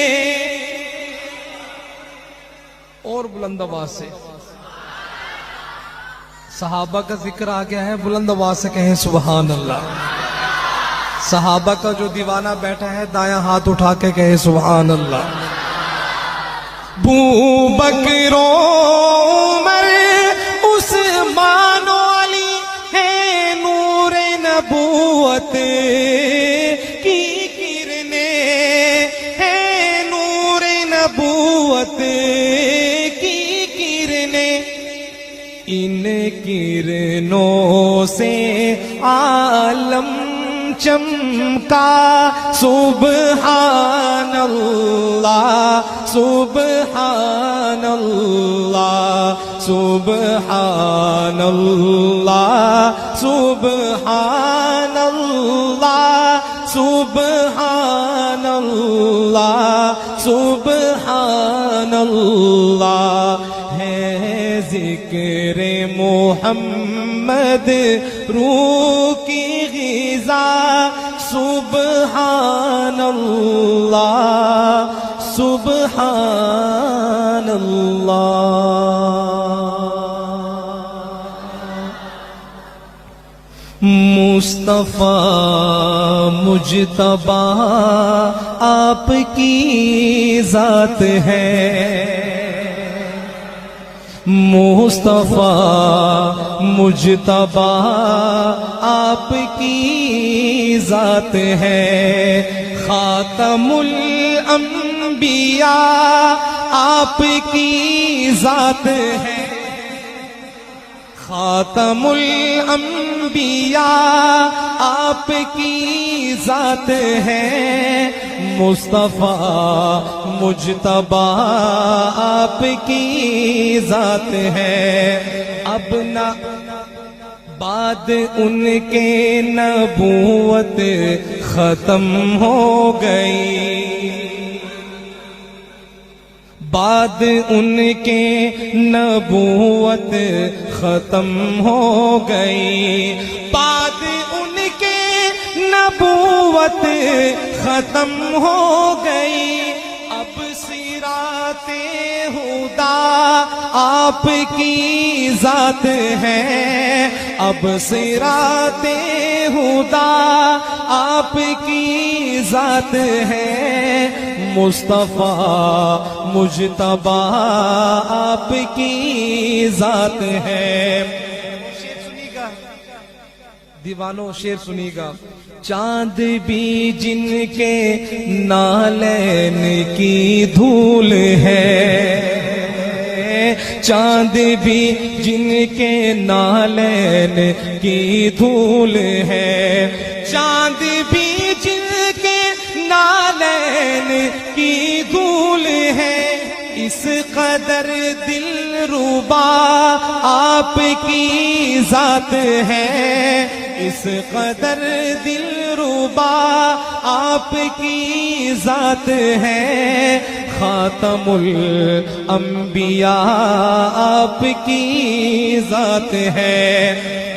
اور بلند آواز سے صحابہ کا ذکر آ گیا ہے, بلند آواز سے کہیں سبحان اللہ. صحابہ کا جو دیوانہ بیٹھا ہے دایاں ہاتھ اٹھا کے کہے سبحان اللہ. ابو بکر عمر عثمان و علی ہے نور نبوت کی کرنیں, ہے نور نبوت کی کرنیں. ان کرنوں سے عالم چمکا سبحان اللہ سبحان اللہ سبحان اللہ سبحان اللہ سبحان اللہ سبحان اللہ. ہے ذکر محمد روح کی غذا سبحان اللہ سبحان اللہ. مصطفیٰ مجتبی آپ کی ذات ہے, مصطفیٰ مجتبی آپ کی ذات ہے. خاتم الانبیاء آپ کی ذات ہے, خاتم الانبیاء آپ کی ذات ہے. مصطفیٰ مجتبی آپ کی ذات ہے. اب نہ بعد ان کے نبوت ختم ہو گئی, بعد ان کے نبوت ختم ہو گئی, بعد ان کے نبوت ختم ہو گئی. اب صراط ہدی آپ کی ذات ہے, اب صراط ہدی آپ کی ذات ہے. مصطفیٰ مجتبی آپ کی ذات ہے. شعر سنی گا دیوانوں, شعر سنی گا. چاند بھی جن کے نالین کی دھول ہے, چاند بھی جن کے نالین کی دھول ہے, چاند بھی جن کے نالین کی دھول ہے. اس قدر دل ربا آپ کی ذات ہے, اس قدر دل ربا آپ کی ذات ہے. خاتم الانبیاء آپ کی ذات ہے.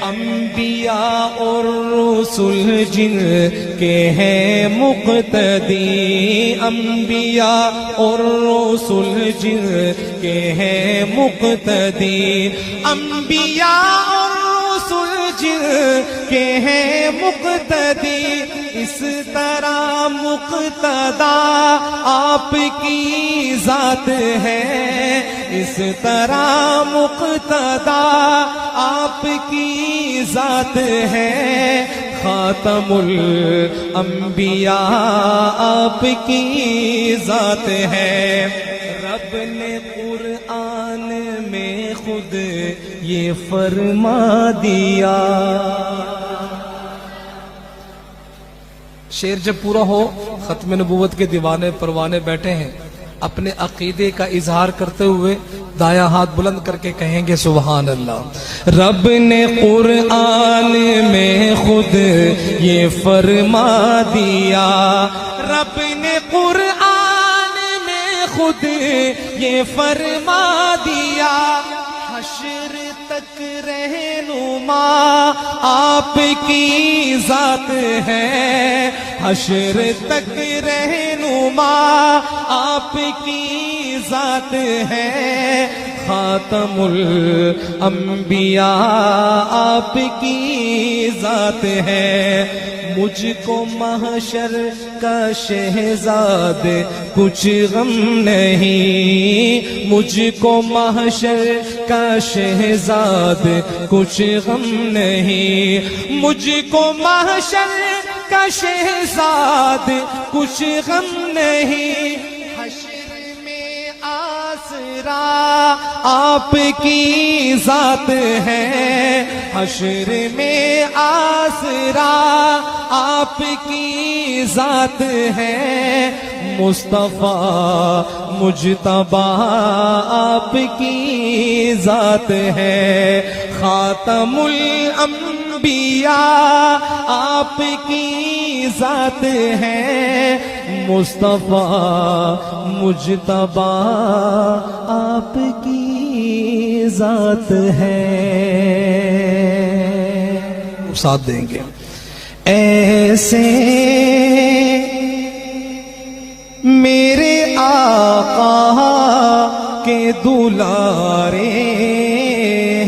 انبیاء اور رسول جن کے ہیں مقتدی, انبیاء اور رسول جن کے ہیں مقتدی, انبیاء اور رسول جن کے ہیں مقتدی. اس طرح مقتدا آپ کی ذات ہے, اس طرح مقتدا آپ کی ذات ہے. خاتم الانبیاء آپ کی ذات ہے. رب نے قرآن میں خود یہ فرما دیا. شعر جب پورا ہو ختم نبوت کے دیوانے پروانے بیٹھے ہیں اپنے عقیدے کا اظہار کرتے ہوئے دایاں ہاتھ بلند کر کے کہیں گے سبحان اللہ. رب نے قرآن میں خود یہ فرما دیا. رب نے قرآن میں خود یہ فرما دیا. حشر تک رہنما آپ کی ذات ہے. حشر تک رہنما آپ کی ذات ہے. خاتم الانبیاء آپ کی ذات ہے. مجھ کو محشر کا شہزاد کچھ غم نہیں. مجھ کو محشر کا شہزاد کچھ غم نہیں. مجھ کو محشر کا شہزاد کچھ غم نہیں. حشر میں آسرا آپ کی ذات ہے. حشر میں آسرا آپ کی ذات ہے. مصطفیٰ مجتبی آپ کی ذات ہے. خاتم الانبیاء آپ کی ذات ہے. مصطفیٰ مجتبی آپ کی ذات ہے. ساتھ دیں گے. ایسے میرے آقا کے دلارے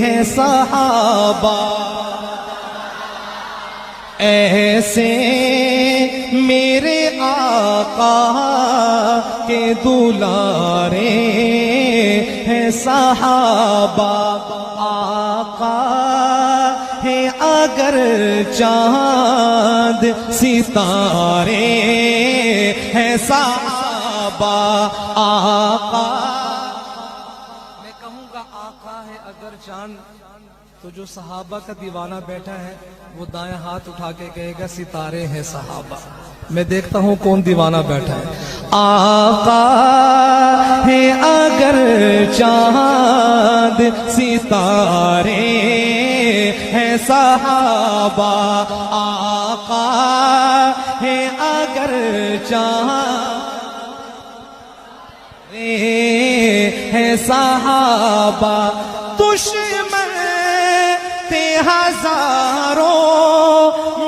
ہیں صحابہ. ایسے میرے آقا کے دلارے ہیں صحابہ. آقا ہے اگر چاند ستارے ہیں صحابہ. آقا میں کہوں گا آقا ہے اگر چاند تو جو صحابہ کا دیوانہ بیٹھا ہے وہ دائیں ہاتھ اٹھا کے کہے گا ستارے ہیں صحابہ. میں دیکھتا ہوں کون دیوانہ بیٹھا ہے. آقا ہے اگر چاند ستارے ہیں صحابہ. آقا ہے اگر چاند ہیں صحابہ. دشمن تھے ہزاروں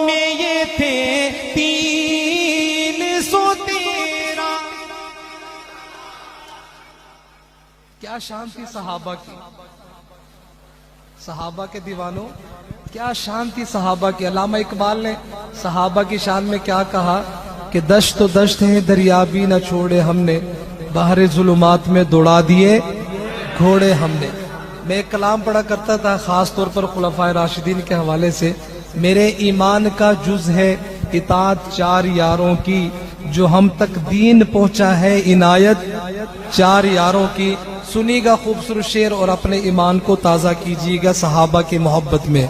میں یہ تھے 313. کیا شان تھی صحابہ کی. صحابہ کے دیوانوں کیا شان تھی صحابہ کی. علامہ اقبال نے صحابہ کی شان میں کیا کہا کہ دشت و دشت ہیں دریا بھی نہ چھوڑے ہم نے. بحر ظلمات میں دوڑا دیے گھوڑے ہم نے. میں ایک کلام پڑھا کرتا تھا خاص طور پر خلفائے راشدین کے حوالے سے. میرے ایمان کا جز ہے اطاعت 4 یاروں کی. جو ہم تک دین پہنچا ہے عنایت 4 یاروں کی. سنی گا خوبصورت شعر اور اپنے ایمان کو تازہ کیجیے گا صحابہ کی محبت میں.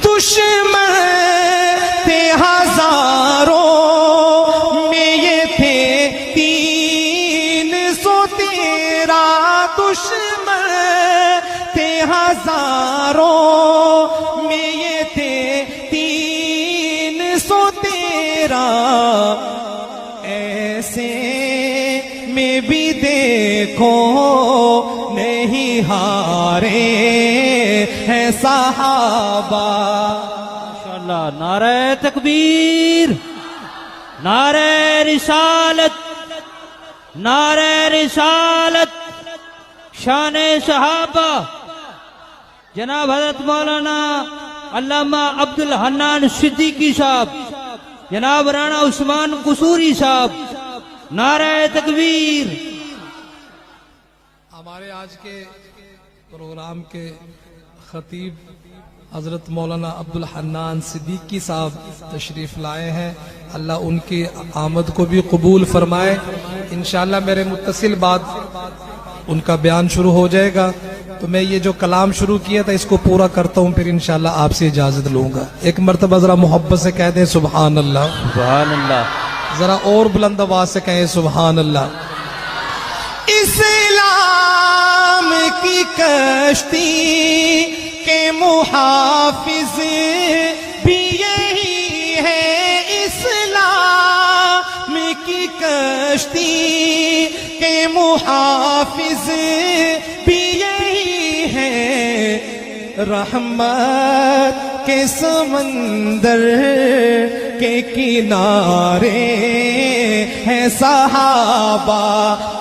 دشمن تھے ہزاروں میں یہ تھے 313. دشمن تھے ہزاروں میں یہ تھے 313. ایسے میں بھی دیکھو نہیں ہارے ہیں صحابہ. ماشاءاللہ. نعرہ تکبیر، نعرہ رسالت، نعرہ رسالت. شان صحابہ جناب حضرت مولانا علامہ عبدالحنان صدیقی صاحب، جناب رانا عثمان قصوری صاحب. نعرہ تکبیر. ہمارے آج کے پروگرام کے خطیب حضرت مولانا عبدالحنان صدیقی صاحب تشریف لائے ہیں. اللہ ان کی آمد کو بھی قبول فرمائے. انشاءاللہ میرے متصل بعد ان کا بیان شروع ہو جائے گا. تو میں یہ جو کلام شروع کیا تھا اس کو پورا کرتا ہوں، پھر انشاءاللہ آپ سے اجازت لوں گا۔ ایک مرتبہ ذرا محبت سے کہہ دیں سبحان اللہ، سبحان اللہ، ذرا اور بلند آواز سے کہیں سبحان اللہ۔ اسلام کی کشتی کے محافظ بھی یہی ہے، اسلام کی کشتی کے محافظ بھی یہی ہے، رحمت کے سمندر کے کنارے ہیں صحابہ،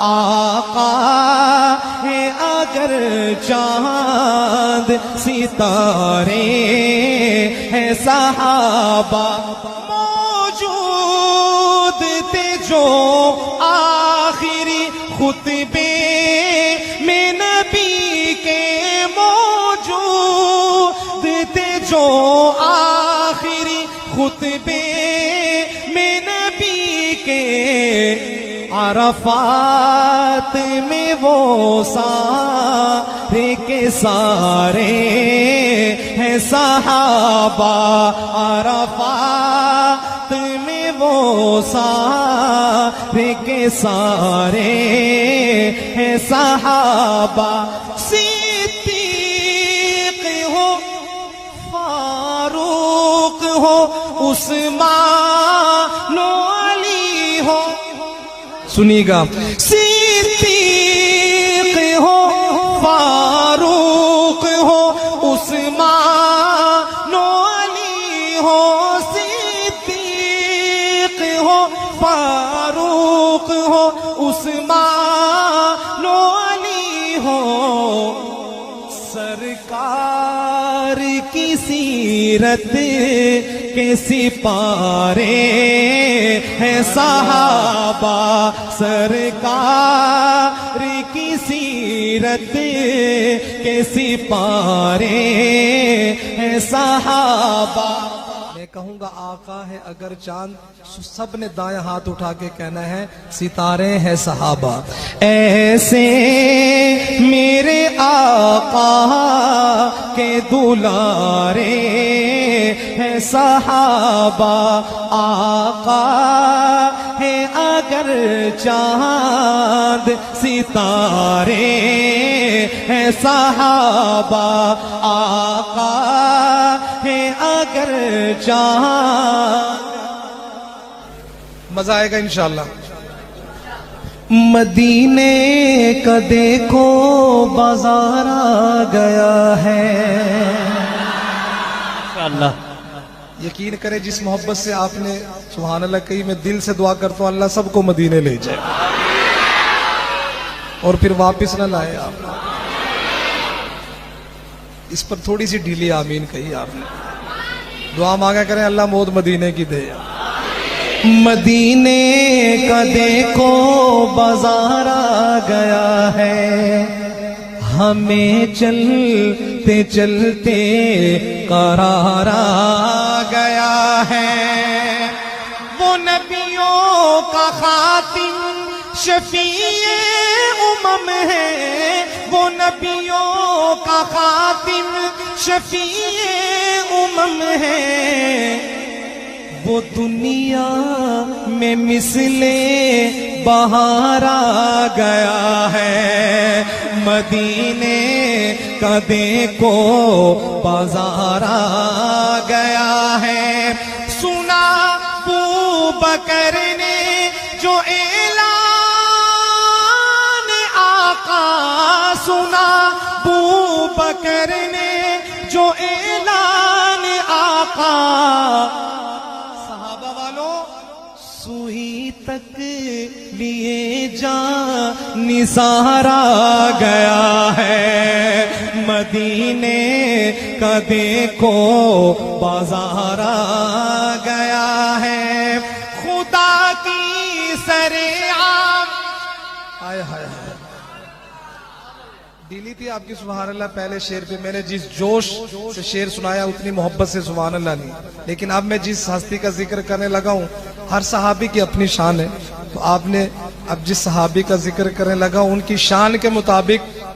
آقا ہے اگر چاند ستارے ہیں صحابہ، موجود تھے جو آخری خطبے میں نبی کے، موجود تھے جو آخری خطبے میں نبی کے، عرفات میں وہ سارے کے سارے ہیں صحابہ، عرفات میں وہ سارے کے سارے ہیں صحابہ، صدیق ہو فاروق ہو عثمان و علی ہو، سنیے گا، صدیق ہو فاروق ہو عثمان و علی ہو، صدیق ہو فاروق ہو عثمان و علی ہو، سرکار کی سیرت کے سپارے ہیں صحابہ، سرکار کی سیرت کے سپارے ہیں صحابہ۔ میں کہوں گا آقا ہے اگر چاند، سب نے دائیں ہاتھ اٹھا کے کہنا ہے ستارے ہیں صحابہ، ایسے میرے آقا کے دلارے ہیں صحابہ، آقا ہے اگر چاند ستارے ہیں صحابہ، آقا ہے اگر چاند۔ مزہ آئے گا انشاءاللہ۔ مدینے کا دیکھو بازار آ گیا ہے، اللہ یقین کرے جس محبت سے آپ نے سبحان اللہ کہی، میں دل سے دعا کرتا ہوں اللہ سب کو مدینے لے جائے اور پھر واپس نہ لائے۔ آپ اس پر تھوڑی سی ڈھیلی آمین کہی آپ نے، دعا مانگا کریں اللہ موت مدینے کی دے۔ مدینے کا دیکھو بازار آ گیا ہے، ہمیں چلتے چلتے قرار آ گیا ہے، وہ نبیوں کا خاتم شفیع امم ہے، وہ نبیوں کا خاتم شفیع امم ہے، وہ دنیا میں مثل بہار آ گیا ہے، مدینے کا دیکھو بازار آ گیا ہے، سنا ابوبکر نے جو اعلان آقا، سنا ابوبکر نے جو اعلان آقا، سوئی تک لیے جان نثار آ گیا ہے، مدینے کا دیکھو بازار آ گیا ہے، خدا کی سرعام۔ ہائے ہائے ہائے، ڈیلی تھی آپ کی سبحان اللہ پہلے شعر پہ، میں نے جس جوش سے شعر سنایا اتنی محبت سے سبحان اللہ نہیں، لیکن اب میں جس ہستی کا ذکر کرنے لگا ہوں، ہر صحابی کی اپنی شان ہے، تو آپ نے اب جس صحابی کا ذکر کرنے لگا ان کی شان کے مطابق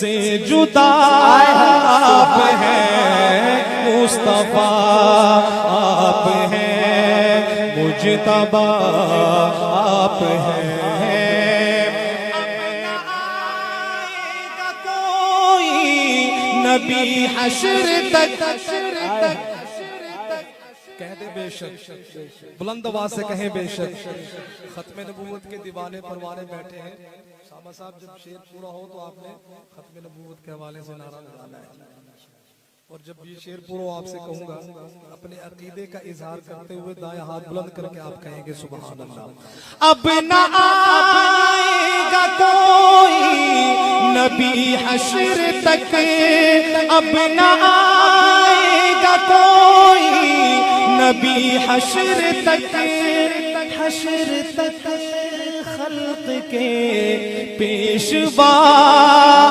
سے جدا آپ ہیں مصطفیٰ، آپ ہیں مجتبی، آپ ہیں۔ نبی حشر تک کہہ دے بے شک، بلند آواز سے کہیں بے شک۔ ختم نبوت کے دیوانے پروانے بیٹھے ہیں، شامہ صاحب جب شعر پورا ہو تو آپ نے ختم نبوت کے حوالے سے نعرہ لگانا ہے، اور جب یہ شعر پورا ہو آپ سے کہوں گا اپنے عقیدے کا اظہار کرتے ہوئے دائیں ہاتھ بلند کر کے آپ کہیں گے سبحان اللہ۔ اب نہ آئے گا کوئی نبی حشر تک، اب نہ آئے گا کوئی نبی حشر تک، حشر تک خلق کے پیشوا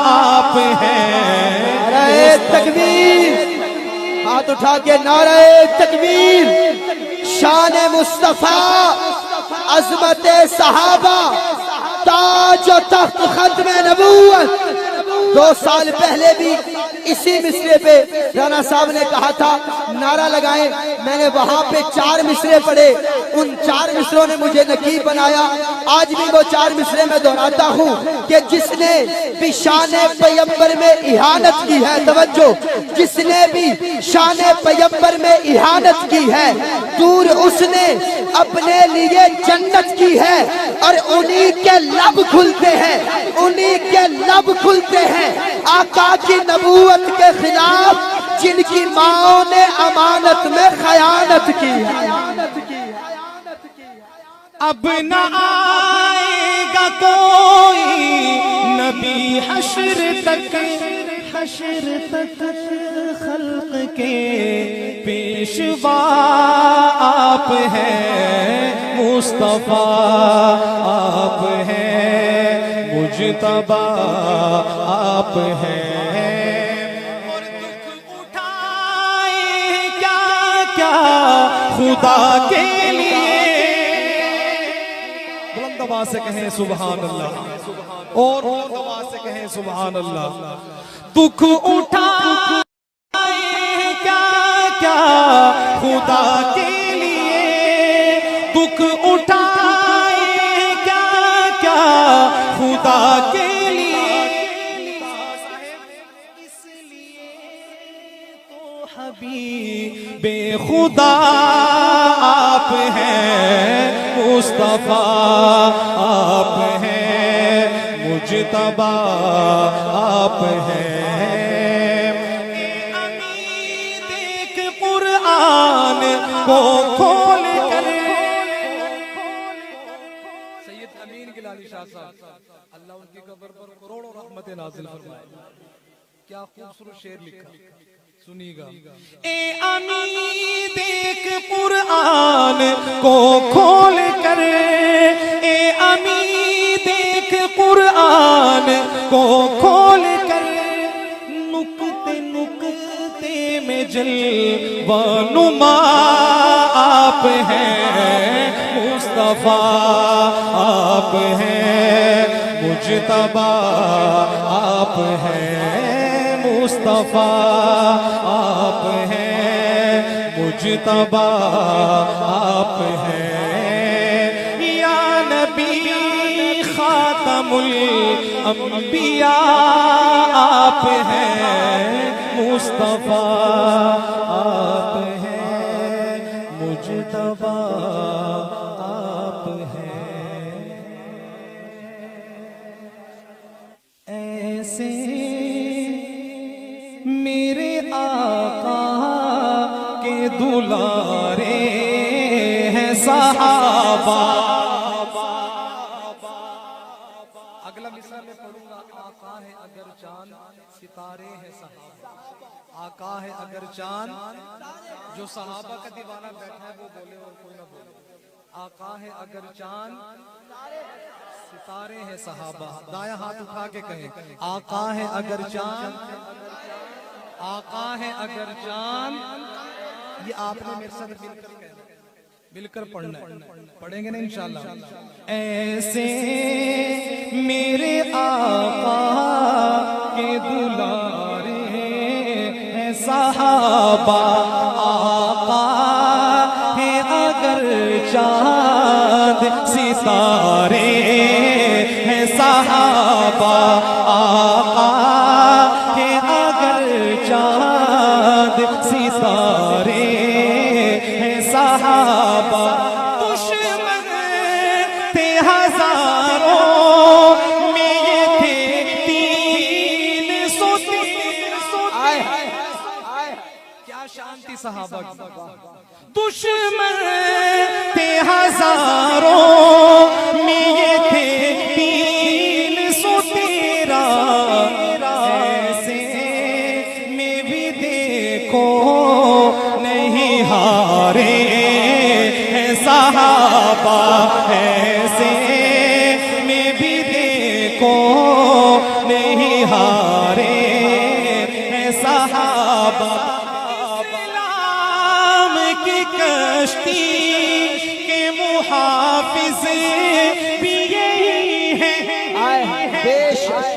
آپ ہیں۔ نعرہ تکبیر، ہاتھ اٹھا کے نعرہ تکبیر۔ شان مصطفیٰ، عظمت صحابہ، تاج و تخت ختم نبوت۔ 2 سال پہلے بھی اسی مصرے پہ رانا صاحب نے کہا تھا نعرہ لگائیں، میں نے وہاں پہ 4 مصرے پڑھے، ان 4 مصروں نے مجھے نقیب بنایا۔ آج بھی وہ 4 مصرے میں دہراتا ہوں کہ جس نے بھی شان پیغمبر میں اہانت کی ہے، توجہ، جس نے بھی شان پیغمبر میں اہانت کی ہے، دور اس نے اپنے لیے جنت کی ہے، اور انہی کے لب کھلتے ہیں، انہی کے لب کھلتے ہیں آقا کی نبوت کے خلاف جن کی ماں نے امانت میں خیانت کی ہے۔ اب نہ آئے گا کوئی نبی حشر تک، حشر تک خلق کے پیشوا آپ ہیں مصطفیٰ، آپ ہیں مجتبی، آپ ہیں۔ اور دکھ اٹھائے کیا کیا خدا کے لیے، بلند آواز سے کہیں سبحان اللہ، اور بلند آواز سے کہیں سبحان اللہ۔ دکھ اٹھائے کیا کیا خدا کے لیے، دکھ اٹھائے کیا کیا خدا کے لیے، اس لیے تو حبیب خدا آپ ہیں مصطفیٰ، آپ ہیں مجتبی، آپ ہیں۔ امید ایک قرآن کو کھول کر، سید امین گیلانی شاہ صاحب، اللہ ان کی قبر پر کروڑوں رحمتیں نازل فرمائے۔ کیا خوبصورت شعر لکھا، سنیے گا۔ اے امید ایک قرآن کو کھول کر، اے امید ایک قرآن کو کھول کر، نکتے نکتے میں جلوہ نما آپ ہیں مصطفیٰ، آپ ہیں مجتبی، آپ ہیں مصطفیٰ، آپ ہیں مجتبی، آپ ہیں۔ یا نبی خاتم الانبیاء آپ ہیں مصطفیٰ، آپ ہیں مجتبی، آپ ہیں۔ ایسے میرے آقا کے دلارے ہیں صحابہ۔ اگلا مصرع میں پڑھوں گا۔ آقا ہے اگر چاند، ستارے ہیں صحابہ۔ آقا ہے اگر چاند، جو صحابہ کا دیوانہ بیٹھا ہے وہ بولے اور کوئی نہ بولے۔ آقا ہے اگر چاند، ستارے ہیں صحابہ۔ دائیں ہاتھ اٹھا کے کہیں آقا ہے اگر چاند، آقا ہے اگر چاند۔ یہ آپ نے میرے ساتھ مل کر پڑھنا ہے، پڑھیں گے نا انشاءاللہ۔ ایسے میرے آقا کے دلارے ہیں صحابہ، آقا ہے اگر چاند ستارے ہیں صحابہ، آقا ہے اگر چاند ستارے ہیں صحابہ، دشمن تھے ہزاروں میں یہ تھے 313۔ کیا شان تھی صحابہ کی، دشمن تھے ہزاروں میں یہ تھے 313۔ ایسے میں بھی دیکھو نہیں ہارے ہیں صحابہ، ایسے میں بھی دیکھو نہیں ہارے ہیں صحابہ۔ اسلام کی کشتی کے محافظ بھی یہی ہیں۔ بے شک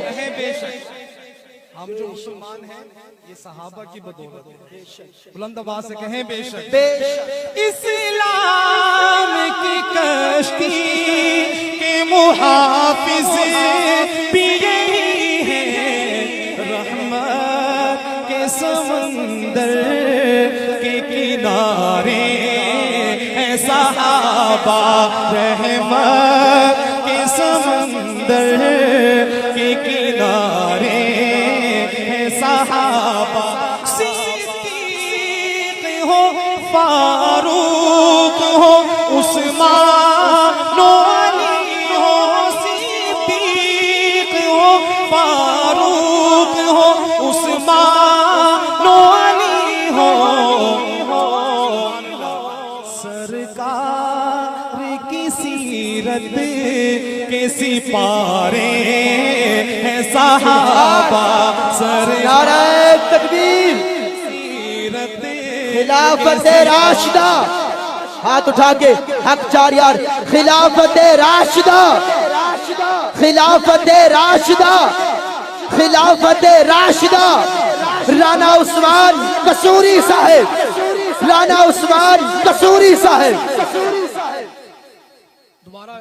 ہم جو مسلمان ہیں یہ صحابہ کی بدولت ہے۔ بلند آواز سے کہیں بے شک۔ بے شک اسلام کی کشتی کے محافظ بھی یہی ہیں، رحمت کے سمندر کے کنارے ہیں صحابہ، رحمت کے سمندر کے کنارے ہیں صحابہ، صدیق ہو فاروق ہو عثمان و علی ہو، صدیق ہو فاروق ہو عثمان و علی ہو، سرکار کی سیرت کے سپارے ہیں صحابہ، نعرہ تکبیر، سیرت خلافت راشدہ، ہاتھ اٹھا کے حق چار یار، خلافت راشدہ، خلافت راشدہ، خلافت راشدہ، رانا عثمان قصوری صاحب، رانا عثمان قصوری صاحب۔ دوبارہ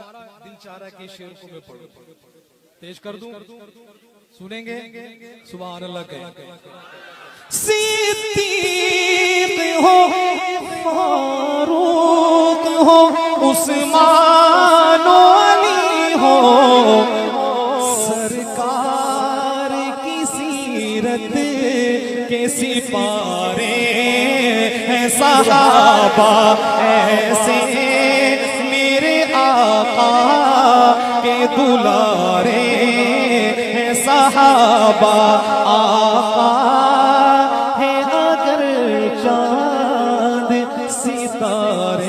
دل چاہ رہا ہے کہ شعر کو میں پڑھوں، پیش کر دوں، سنیں گے؟ سبحان اللہ کہیں۔ صدیق ہو فاروق ہو عثمان و علی ہو، سرکار کی سیرت کے سپارے ہیں صحابہ، ایسے میرے آقا کے دلارے ہیں صحابہ، آقا ہے اگر چاند ستارے